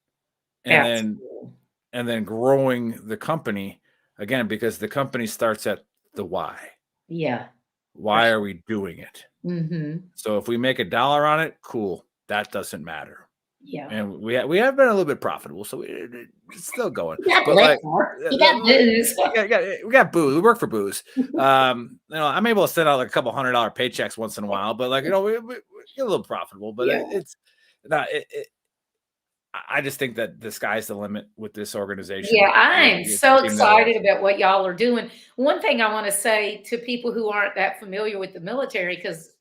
And That's then cool. and then growing the company again, because the company starts at the why. Yeah. Why are we doing it? Mhm. So if we make $1 on it, cool. That doesn't matter. Yeah. And we have been a little bit profitable, so it's still going. You got But like, liquor. You got booze. we got booze. We work for booze. I'm able to send out like a couple $100 paychecks once in a while, but like, we get a little profitable. But Yeah. it's not. I just think that the sky's the limit with this organization. Yeah, I'm With so the team that we have. excited about what y'all are doing. One thing I want to say to people who aren't that familiar with the military, because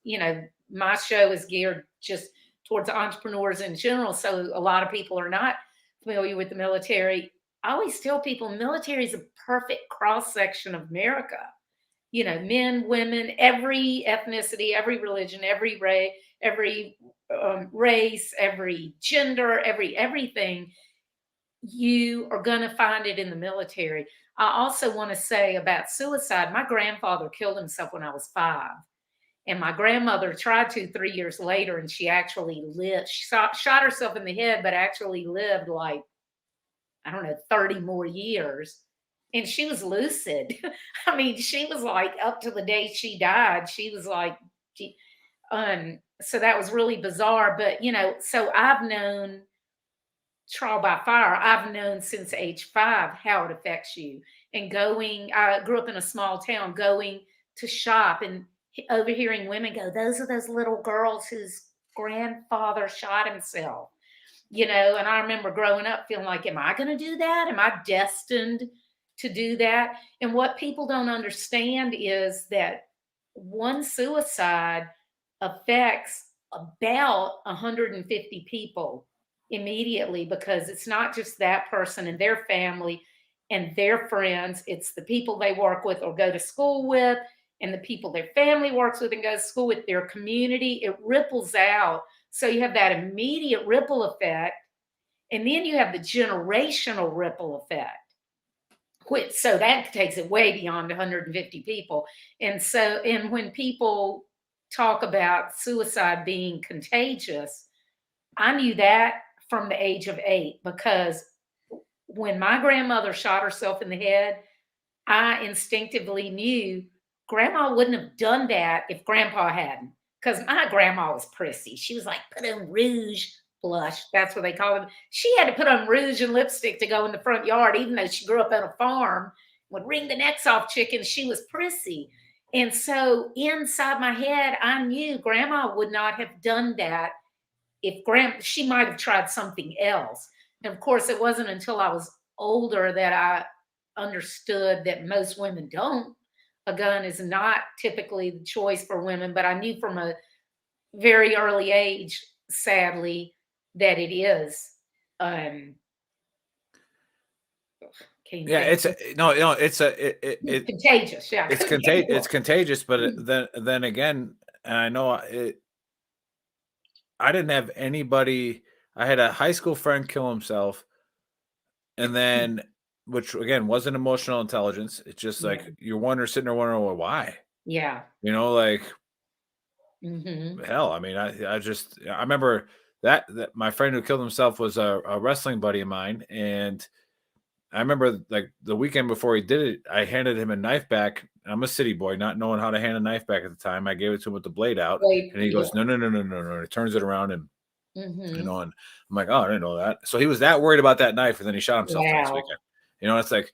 my show is geared just towards entrepreneurs in general, so a lot of people are not familiar with the military. I always tell people military is a perfect cross section of America. Men, women, every ethnicity, every religion, every race, every race, every gender, everything, you are going to find it in the military. I also want to say about suicide, my grandfather killed himself when I was 5. And my grandmother tried to 3 years later, and she actually lived. She shot herself in the head, but actually lived like, I don't know, 30 more years. And she was lucid. I mean, she was like, up to the day she died, she was like, so that was really bizarre. But, so I've known trial by fire. I've known since age 5 how it affects you. And I grew up in a small town, going to shop and overhearing women go, those are those little girls whose grandfather shot himself. And I remember growing up feeling like, am I going to do that? Am I destined to do that? And what people don't understand is that one suicide affects about 150 people immediately, because it's not just that person and their family and their friends. It's the people they work with or go to school with, and the people their family works with and goes to school with, their community. It ripples out. So you have that immediate ripple effect. And then you have the generational ripple effect, so that takes it way beyond 150 people. And when people talk about suicide being contagious, I knew that from the age of 8, because when my grandmother shot herself in the head, I instinctively knew Grandma wouldn't have done that if Grandpa hadn't. Because my grandma was prissy. She was like, put on rouge, blush. That's what they call them. She had to put on rouge and lipstick to go in the front yard, even though she grew up on a farm, would wring the necks off chickens. She was prissy. And so inside my head, I knew Grandma would not have done that if she might have tried something else. And of course, it wasn't until I was older that I understood that most women don't. A gun is not typically the choice for women, but I knew from a very early age, sadly, that it is. It's contagious. Yeah, it's contagious. It's contagious, but then again, and I know I didn't have anybody. I had a high school friend kill himself, and then, which again wasn't emotional intelligence. It's just like you're sitting there wondering, well, why? Yeah. Like, hell, I mean, I remember that my friend who killed himself was a wrestling buddy of mine, and I remember like the weekend before he did it, I handed him a knife back. I'm a city boy, not knowing how to hand a knife back at the time. I gave it to him with the blade out, and he goes, no. He turns it around and, and I'm like, oh, I didn't know that. So he was that worried about that knife, and then he shot himself the next weekend. It's like,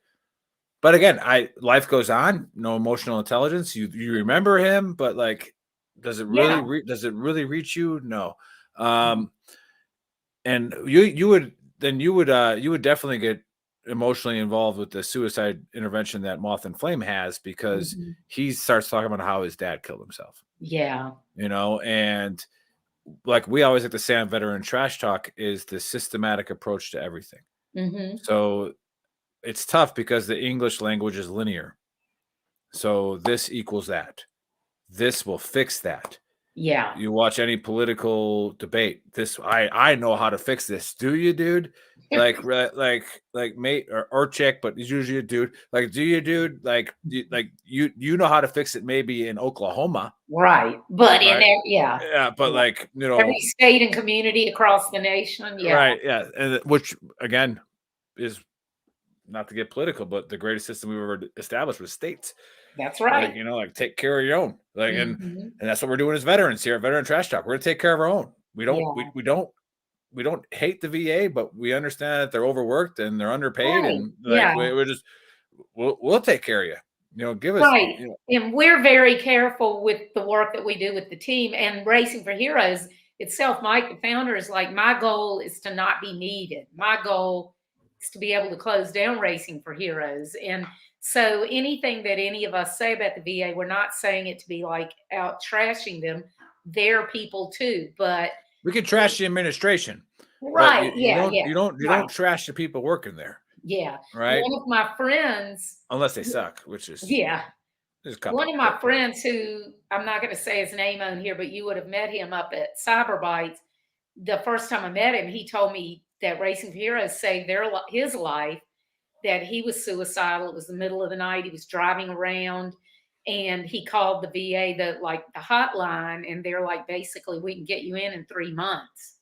but again, life goes on. No emotional intelligence. You remember him, but like, does it really reach you? No. And you would definitely get emotionally involved with the suicide intervention that Moth and Flame has, because he starts talking about how his dad killed himself. Yeah. And like we always like to say on Veteran Trash Talk is the systematic approach to everything. So it's tough because the English language is linear. So this equals that. This will fix that. Yeah. You watch any political debate. I know how to fix this. Do you, dude? Like mate or chick, but it's usually a dude. Like, do you, dude? Like you know how to fix it? Maybe in Oklahoma, right? But but like every state and community across the nation, right? Yeah, and which again is not to get political, but the greatest system we've ever established was states. That's right. Like take care of your own. Like, and that's what we're doing as veterans here at Veteran Trash Talk. We're gonna take care of our own. We don't hate the VA, but we understand that they're overworked and they're underpaid, and like we'll take care of you. Give us right. And we're very careful with the work that we do with the team and Racing for Heroes itself. Mike, the founder, is like, my goal is to not be needed. My goal is to be able to close down Racing for Heroes. And so anything that any of us say about the VA, we're not saying it to be like out trashing them. They're people too, but we can trash the administration. Right. You don't trash the people working there. Yeah. Right. One of my friends, unless they suck, which is There's a couple. One of my friends who I'm not going to say his name on here, but you would have met him up at Cyber Bites. The first time I met him, he told me that Racing for Heroes saved his life, that he was suicidal. It was the middle of the night. He was driving around and he called the VA, the hotline, and they're like, basically, we can get you in 3 months,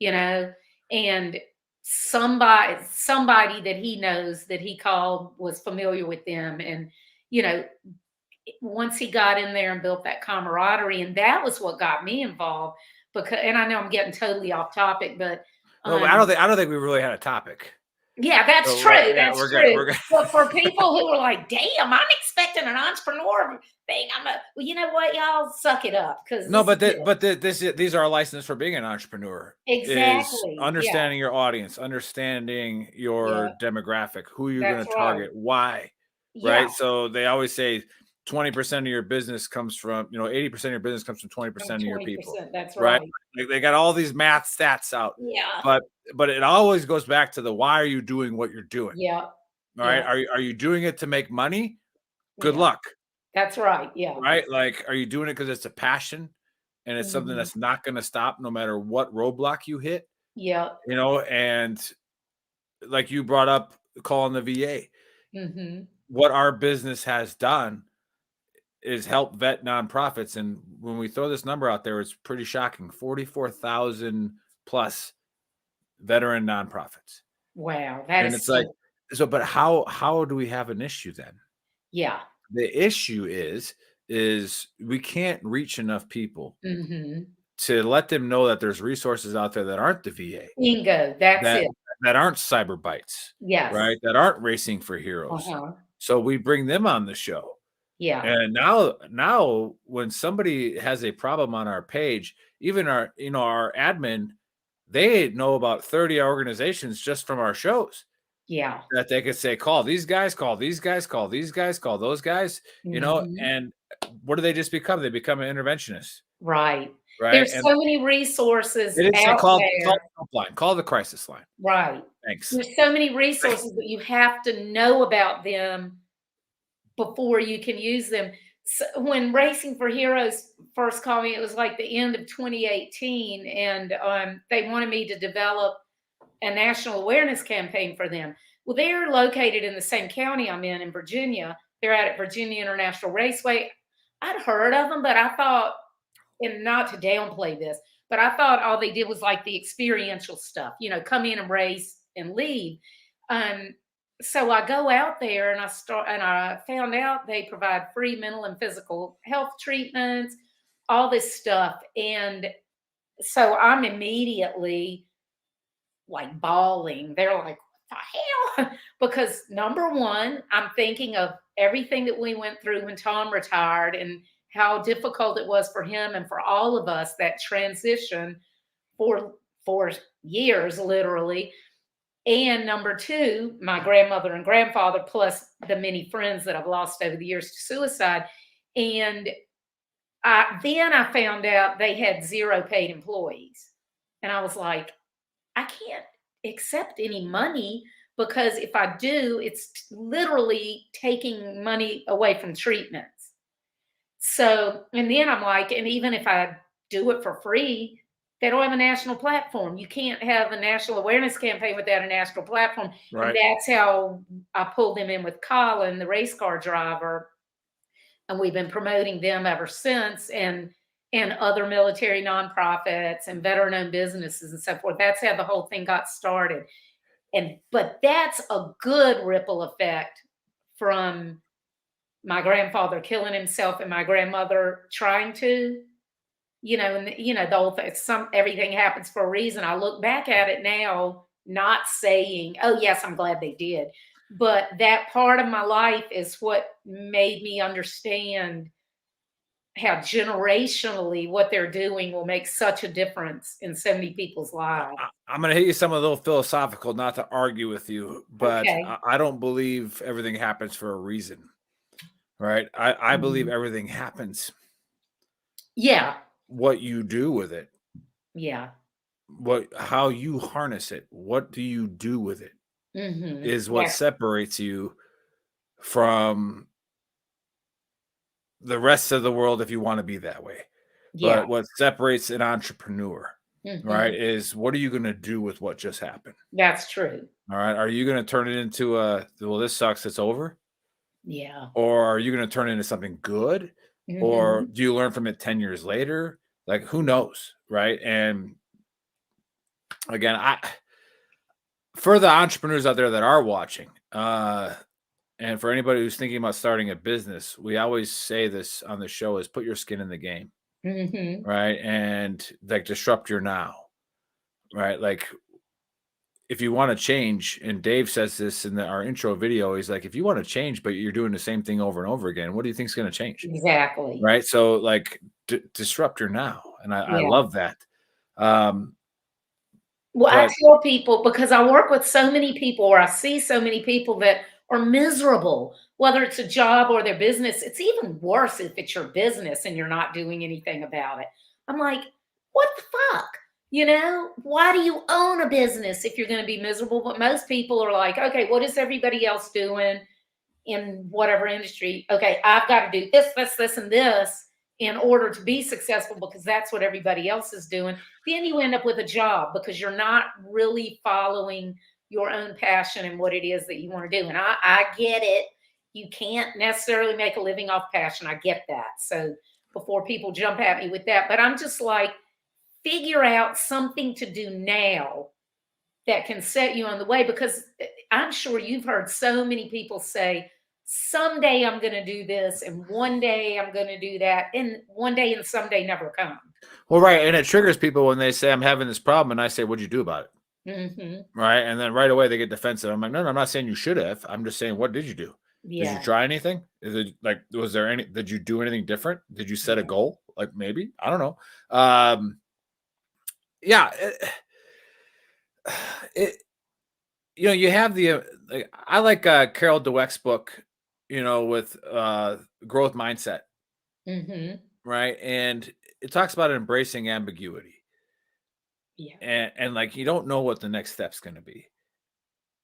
and somebody that he knows that he called was familiar with them. And, once he got in there and built that camaraderie, and that was what got me involved. And I know I'm getting totally off topic, but I don't think we really had a topic. Yeah, that's true. Yeah, that's true. Good. But for people who are like, "Damn, I'm expecting an entrepreneur thing," well, you know what, y'all, suck it up. Because these are our license for being an entrepreneur. Exactly. Is understanding your audience, understanding your demographic, who you're going to target, why, right? So they always say 20% of your business comes from, 80% of your business comes from 20% of your people. That's right. They got all these math stats out. Yeah. But it always goes back to the why are you doing what you're doing? Yeah. All right. Are you doing it to make money? Good luck. That's right. Yeah. Right. Like, are you doing it because it's a passion and it's something that's not going to stop no matter what roadblock you hit? Yeah. And like you brought up calling the VA. What our business has done is help vet nonprofits. And when we throw this number out there, it's pretty shocking. 44,000 plus veteran nonprofits. Wow. But how do we have an issue then? Yeah. The issue is we can't reach enough people to let them know that there's resources out there that aren't the VA. Bingo. That's it. That aren't Cyber Bites. Yes. Right. That aren't Racing for Heroes. So we bring them on the show. Yeah. And now when somebody has a problem on our page, even our admin, they know about 30 organizations just from our shows. Yeah. That they could say, call these guys, call these guys, call these guys, call those guys, and what do they just become? They become an interventionist. Right. Right. There's so many resources out call the crisis line. Right. Thanks. There's so many resources, but you have to know about them before you can use them. So when Racing for Heroes first called me, it was like the end of 2018, and they wanted me to develop a national awareness campaign for them. Well, they're located in the same county I'm in Virginia. They're out at Virginia International Raceway. I'd heard of them, but I thought, and not to downplay this, but I thought all they did was like the experiential stuff, come in and race and leave. So I go out there and I found out they provide free mental and physical health treatments, all this stuff. And so I'm immediately like bawling. They're like, what the hell? Because number one, I'm thinking of everything that we went through when Tom retired and how difficult it was for him and for all of us, that transition for years, literally. And number two, my grandmother and grandfather, plus the many friends that I've lost over the years to suicide. And then I found out they had 0 paid employees. And I was like, I can't accept any money, because if I do, it's literally taking money away from treatments. So, and then I'm like, and even if I do it for free, they don't have a national platform. You can't have a national awareness campaign without a national platform. Right. And that's how I pulled them in with Colin, the race car driver. And we've been promoting them ever since, and other military nonprofits and veteran-owned businesses and so forth. That's how the whole thing got started. But that's a good ripple effect from my grandfather killing himself and my grandmother trying to, the whole thing, everything happens for a reason. I look back at it now, not saying, oh yes, I'm glad they did. But that part of my life is what made me understand how generationally what they're doing will make such a difference in so many people's lives. I'm going to hit you some a little philosophical, not to argue with you, but okay. I don't believe everything happens for a reason, right? I believe everything happens. Yeah. What you do with it. Yeah. How you harness it. What do you do with it is what separates you from the rest of the world if you want to be that way. Yeah. But what separates an entrepreneur, right, Mhm. is what are you going to do with what just happened? That's true. All right. Are you going to turn it into well, this sucks, it's over? Yeah. Or are you going to turn it into something good? Or Mhm. do you learn from it 10 years later? Like, who knows? Right. And again, for the entrepreneurs out there that are watching, and for anybody who's thinking about starting a business, we always say this on the show is put your skin in the game, Mhm. right? And like disrupt your now, right? Like if you want to change, and Dave says this in our intro video, he's like, if you want to change, but you're doing the same thing over and over again, what do you think is going to change? Exactly. Right. So like disrupt your now. And I Yeah. love that. Um, Well, I but tell people because I work with so many people or I see so many people that are miserable, whether it's a job or their business. It's even worse if it's your business and you're not doing anything about it. I'm like, what the fuck? Why do you own a business if you're going to be miserable? But most people are like, okay, what is everybody else doing in whatever industry? Okay, I've got to do this, and this in order to be successful because that's what everybody else is doing. Then you end up with a job because you're not really following your own passion and what it is that you want to do. And I get it. You can't necessarily make a living off passion. I get that. So before people jump at me with that, but I'm just like, figure out something to do now that can set you on the way because I'm sure you've heard so many people say, someday I'm going to do this, and one day I'm going to do that, and one day and someday never come. well, right. And it triggers people when they say, I'm having this problem. And I say, what'd you do about it? Hmm. Right. And then right away they get defensive. I'm like, no, I'm not saying you should have. I'm just saying, what did you do? Did you Yeah. try anything? Is it like, did you do anything different? Did you set a Yeah. goal? Like maybe, I don't know. Yeah. It, you have I like Carol Dweck's book, with growth mindset, Hmm. right? And it talks about embracing ambiguity. Yeah. And like you don't know what the next step's going to be.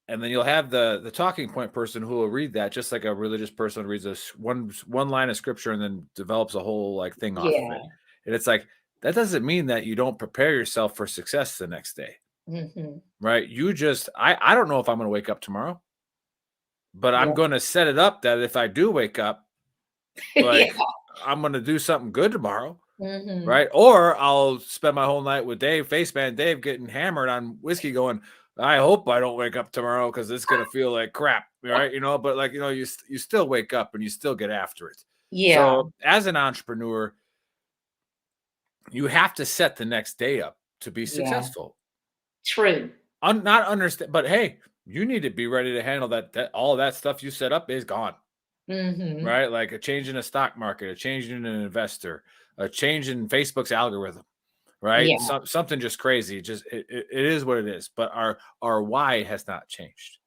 And then you'll have the talking point person who will read that just like a religious person reads this one line of scripture and then develops a whole like thing off of it. Yeah. And it's like that doesn't mean that you don't prepare yourself for success the next day, Hmm. right? I don't know if I'm going to wake up tomorrow, but I'm Yeah. going to set it up that if I do wake up, Yeah. like I'm going to do something good tomorrow. Hmm. Right. Or I'll spend my whole night with Dave, Faceman Dave, getting hammered on whiskey going, I hope I don't wake up tomorrow because it's going to feel like crap. Right. But like, you still wake up and you still get after it. Yeah. So as an entrepreneur, you have to set the next day up to be Yeah. successful. True. Not understand, but hey, you need to be ready to handle that all of that stuff you set up is gone. Hmm. Right. Like a change in the stock market, a change in an investor, a change in Facebook's algorithm. Right? Yeah. Something just crazy. It is what it is. But our why has not changed.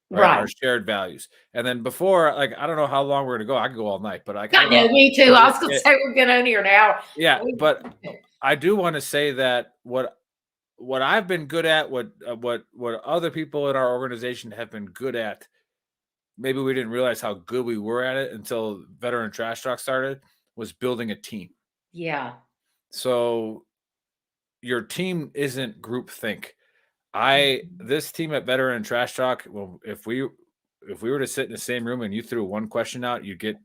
Right? Our Right. shared values. And then before, like I don't know how long we're gonna go. I could go all night, but like I I don't know, know. me too. But I was going to say we've been on here now. yeah, but I do want to say that what I've been good at, what other people in our organization have been good at, maybe we didn't realize how good we were at it until Veteran Trash Talk started, was building a team. Yeah. So your team isn't groupthink. Mhm. This team at Veteran Trash Talk, well, if we were to sit in the same room and you threw one question out, you get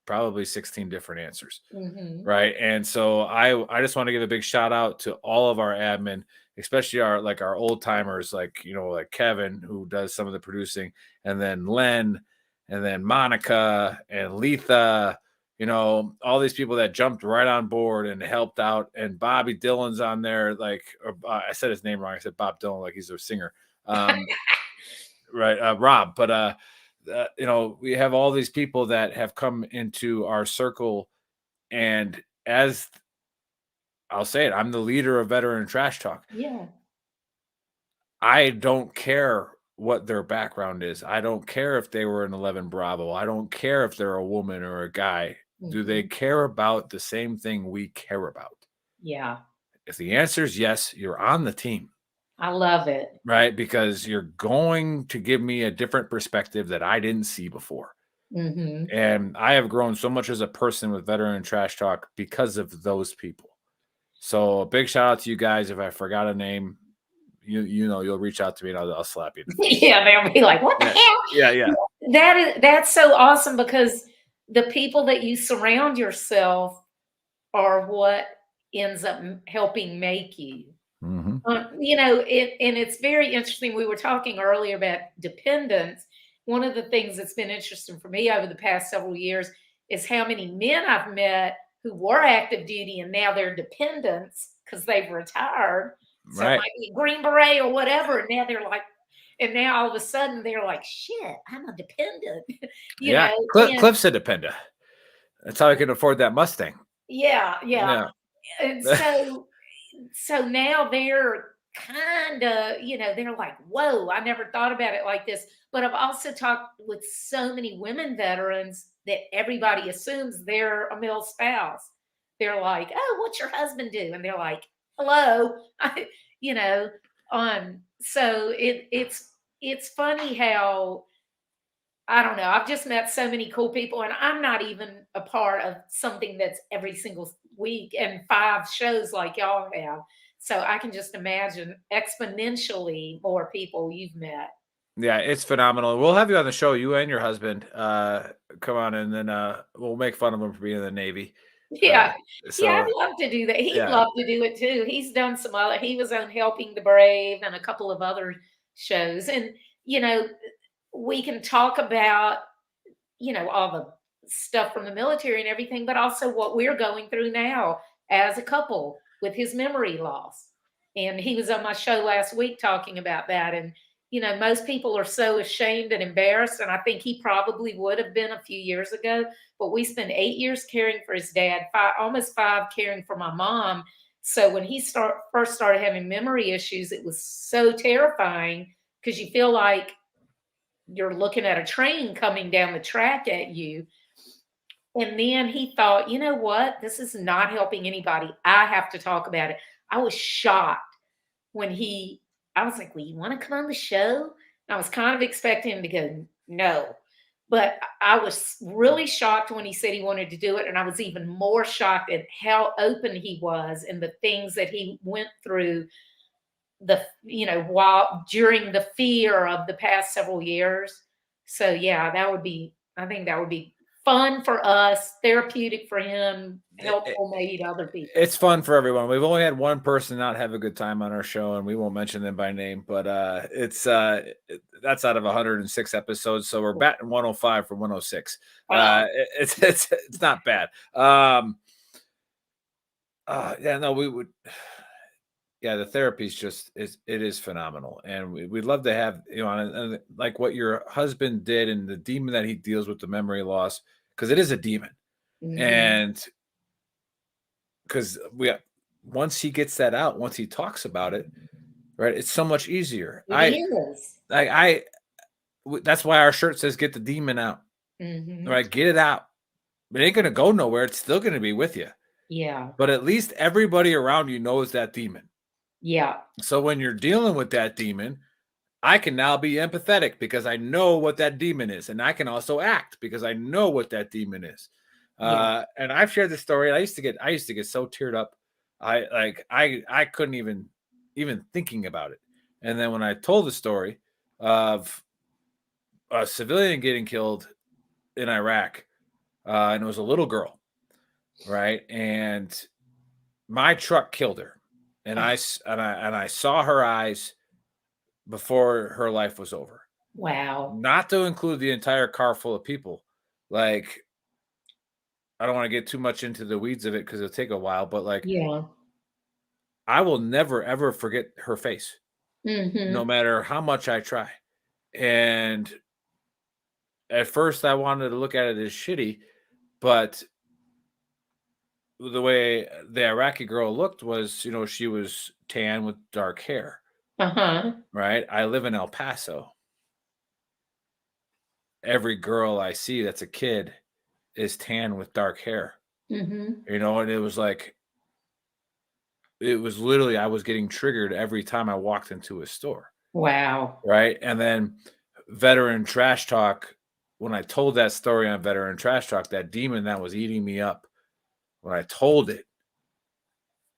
probably 16 different answers. Mhm. Right. And so I just want to give a big shout out to all of our admin, especially our old timers, like, like Kevin, who does some of the producing, and then Len, and then Monica and Letha, all these people that jumped right on board and helped out. And Bobby Dillon's on there. Like, I said his name wrong. I said Bob Dylan, like he's a singer. Right. Rob, but, we have all these people that have come into our circle. And as I'll say it, I'm the leader of Veteran Trash Talk. Yeah. I don't care what their background is. I don't care if they were an 11 Bravo. I don't care if they're a woman or a guy. Do they Mhm. care about the same thing we care about? Yeah. If the answer is yes, you're on the team, I love it. right? Because you're going to give me a different perspective that I didn't see before. Mm-hmm. And I have grown so much as a person with Veteran Trash Talk because of those people. So a big shout out to you guys. If I forgot a name, you'll reach out to me and I'll slap you in the face. Yeah, they'll be like, "What the Yeah, hell?" yeah. That's so awesome because the people that you surround yourself are what ends up helping make you. Mm-hmm. And it's very interesting. We were talking earlier about dependence. One of the things that's been interesting for me over the past several years is how many men I've met who were active duty and now they're dependents because they've retired. So it Right. might be a Green Beret or whatever. And now they're like, and now all of a sudden they're like, shit, I'm a dependent, Yeah. and Cliff's a dependent. That's how I can afford that Mustang. yeah. Yeah. And so now they're kind of, they're like, whoa, I never thought about it like this. But I've also talked with so many women veterans that everybody assumes they're a male spouse. They're like, oh, what's your husband do? And they're like, hello. you know, so it's funny how I don't know. I've just met so many cool people, and I'm not even a part of something that's every single week and 5 shows like y'all have. So I can just imagine exponentially more people you've met. Yeah, it's phenomenal. We'll have you on the show, you and your husband. Come on, and then we'll make fun of him for being in the Navy. Yeah. Yeah, So I'd love to do that. He'd yeah, love to do it too. He's done some other he was on Helping the Brave and a couple of other shows. And, you know, we can talk about all the stuff from the military and everything, but also what we're going through now as a couple with his memory loss. And he was on my show last week talking about that. And, most people are so ashamed and embarrassed. And I think he probably would have been a few years ago. But we spent 8 years caring for his dad, almost 5 caring for my mom. So when he first started having memory issues, it was so terrifying because you feel like you're looking at a train coming down the track at you. And then he thought, you know what? This is not helping anybody. I have to talk about it. I was shocked when I was like, well, you want to come on the show? And I was kind of expecting him to go, no. But I was really shocked when he said he wanted to do it. And I was even more shocked at how open he was and the things that he went through while during the fear of the past several years. So yeah, I think that would be fun for us, therapeutic for him, helpful maybe to other people. it's fun for everyone. We've only had one person not have a good time on our show, and we won't mention them by name, but it's that's out of 106 episodes, so we're batting 105 from 106. Wow. It's not bad. Yeah, no, we would. Yeah, the therapy is phenomenal, and we'd love to have and like what your husband did and the demon that he deals with, the memory loss, because it is a demon, and because once he gets that out, once he talks about it, right, it's so much easier. It is. That's why our shirt says "Get the demon out," right? Get it out. It ain't gonna go nowhere. It's still gonna be with you. Yeah. But at least everybody around you knows that demon. Yeah. So when you're dealing with that demon, I can now be empathetic because I know what that demon is, and I can also act because I know what that demon is. And I've shared this story. I used to get so teared up. I couldn't even thinking about it. And then when I told the story of a civilian getting killed in Iraq, and it was a little girl, right? And my truck killed her, and I saw her eyes before her life was over. Wow. Not to include the entire car full of people. Like, I don't want to get too much into the weeds of it because it'll take a while, but like, Yeah. I will never ever forget her face, no matter how much I try. And at first, I wanted to look at it as shitty, but the way the Iraqi girl looked was, she was tan with dark hair. Right? I live in El Paso. Every girl I see that's a kid is tan with dark hair. And it was like, it was literally, I was getting triggered every time I walked into a store. Wow. Right. And then Veteran Trash Talk when I told that story on Veteran Trash Talk, that demon that was eating me up, when I told it,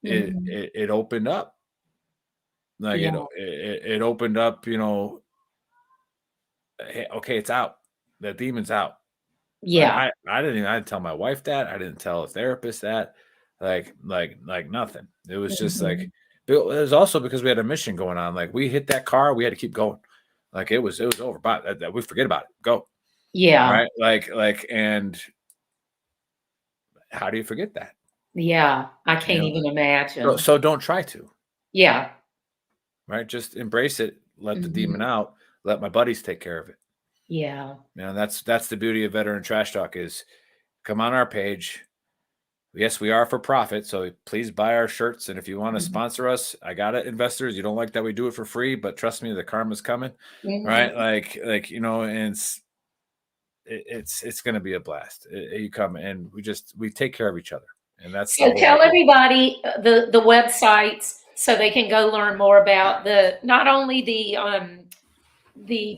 it opened up. Like it opened up, hey, okay, it's out. The demon's out. Yeah. I didn't tell my wife that. I didn't tell a therapist that. Like nothing. It was just like, it was also because we had a mission going on. Like we hit that car, we had to keep going. Like it was over. But that we forget about it. Go. Yeah. Right. And how do you forget that? Yeah. I can't even imagine. So don't try to. Yeah. Right. Just embrace it. Let the demon out. Let my buddies take care of it. Yeah. That's the beauty of Veteran Trash Talk is come on our page. Yes, we are for profit, so please buy our shirts. And if you want to sponsor us, I got it, investors. You don't like that we do it for free, but trust me, the karma's coming, right? Like and it's going to be a blast. You come and we take care of each other, and that's so. Tell everybody the websites so they can go learn more about not only the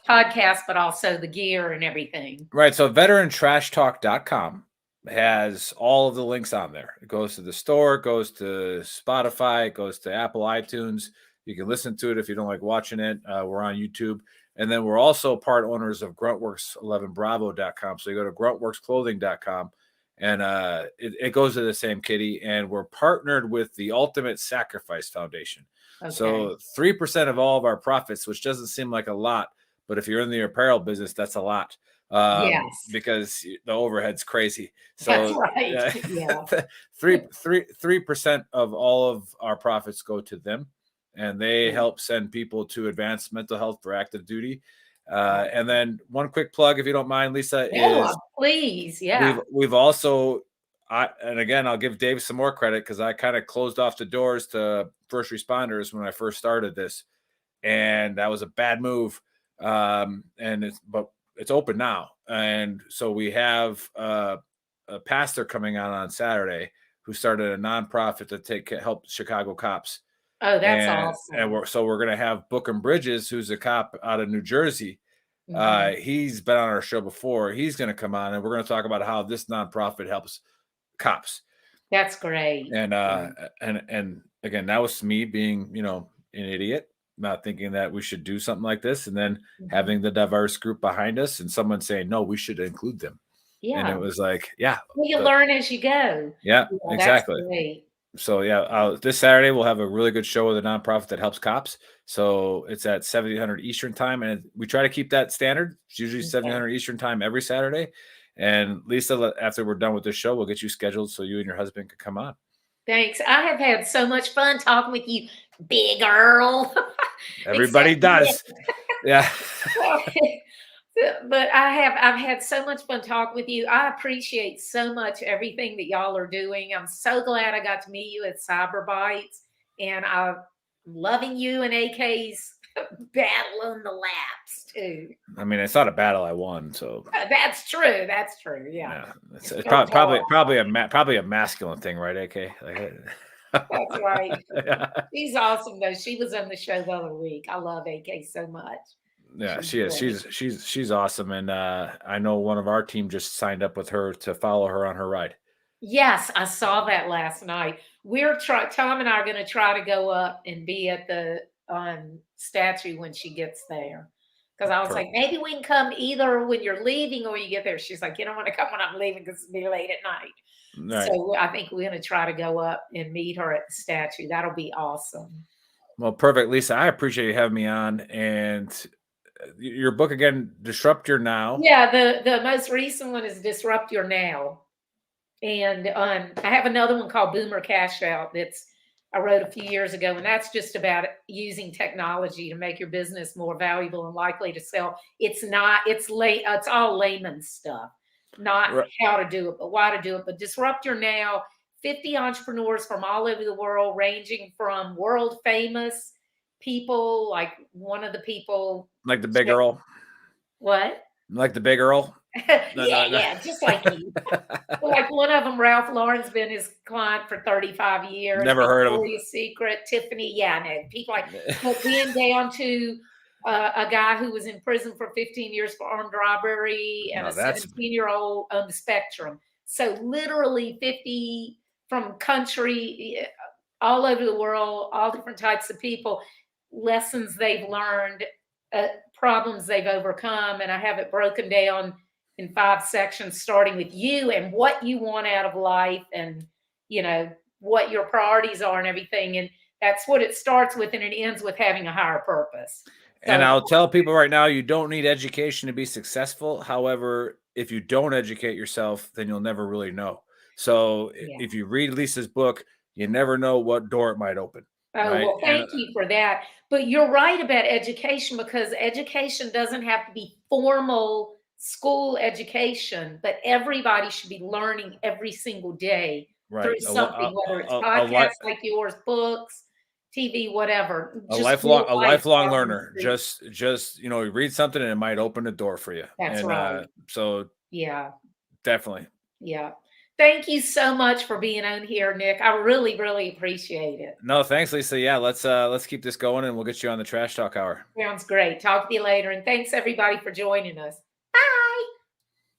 podcast but also the gear and everything. Right. So veterantrashtalk.com has all of the links on there. It goes to the store, it goes to Spotify, it goes to Apple iTunes. You can listen to it if you don't like watching it. We're on YouTube. And then we're also part owners of gruntworks11bravo.com. So you go to gruntworksclothing.com and it goes to the same kitty. And we're partnered with the Ultimate Sacrifice Foundation. Okay. So 3% of all of our profits, which doesn't seem like a lot, but if you're in the apparel business, that's a lot. Yes, because the overhead's crazy. So that's right. Yeah. 3% of all of our profits go to them, and they help send people to advanced mental health for active duty. And then one quick plug, if you don't mind, Lisa, is please. Yeah. We've also, and again, I'll give Dave some more credit because I kind of closed off the doors to first responders when I first started this, and that was a bad move. But it's open now. And so we have a pastor coming on Saturday who started a nonprofit to help Chicago cops. Oh, that's awesome. And we're going to have Bookham Bridges, who's a cop out of New Jersey. He's been on our show before. He's going to come on and we're going to talk about how this nonprofit helps cops. That's great. And again, that was me being, an idiot, not thinking that we should do something like this, and then having the diverse group behind us and someone saying, no, we should include them. Yeah. And it was like, well, you learn as you go. Yeah, exactly. That's great. So this Saturday we'll have a really good show with a nonprofit that helps cops. So it's at 1700 Eastern time, and we try to keep that standard. It's usually 1700 Eastern time every Saturday. And Lisa, after we're done with this show, we'll get you scheduled so you and your husband can come on. Thanks. I have had so much fun talking with you, Big Earl. Everybody does. Yeah. But I've had so much fun talking with you. I appreciate so much everything that y'all are doing. I'm so glad I got to meet you at Cyber Bites, and I'm loving you and AK's battle on the laps too. I mean, it's not a battle I won, so that's true. That's true. Yeah. It's probably a masculine thing, right, AK? That's right. Yeah. She's awesome though. She was on the show the other week. I love AK so much. Yeah, she is. She's awesome, and I know one of our team just signed up with her to follow her on her ride. Yes, I saw that last night. Tom and I are going to try to go up and be at the statue when she gets there. Because I was like, maybe we can come either when you're leaving or you get there. She's like, you don't want to come when I'm leaving because it'll be late at night. Right. So I think we're going to try to go up and meet her at the statue. That'll be awesome. Well, perfect, Lisa. I appreciate you having me on. And your book again, Disrupt Your Now. Yeah, the most recent one is Disrupt Your Now. And I have another one called Boomer Cash Out that's I wrote a few years ago, and that's just about using technology to make your business more valuable and likely to sell. It's all layman's stuff, not how to do it, but why to do it. But Disrupt Your Now, 50 entrepreneurs from all over the world, ranging from world famous people, like one of the people. Like the Big Earl. What? Like the Big Earl. Yeah, just like you. Like one of them, Ralph Lauren's been his client for 35 years. Never heard of him. Victoria's Secret, Tiffany. Yeah, no, people like, but then down to a guy who was in prison for 15 years for armed robbery, and No, a that's 17-year-old on the spectrum. So literally 50 from country all over the world, all different types of people, lessons they've learned, problems they've overcome. And I have it broken down in 5 sections, starting with you and what you want out of life, and, you know, what your priorities are and everything. And that's what it starts with, and it ends with having a higher purpose. And So, I'll tell people right now, you don't need education to be successful. However, if you don't educate yourself, then you'll never really know. So yeah. if you read Lisa's book, you never know what door it might open. Oh, Right. well, thank you for that. But you're right about education, because education doesn't have to be formal school education, but everybody should be learning every single day through Right. something, whether it's A, podcasts like yours, books, TV, whatever. a Just real life lifelong problems learner. too. Just you read something and it might open a door for you. That's And right. so Yeah. definitely. Yeah. Thank you so much for being on here, Nick. I really, really appreciate it. No, thanks, Lisa. Yeah, let's keep this going, and we'll get you on the Trash Talk Hour. Sounds great. Talk to you later. And thanks everybody for joining us. Bye.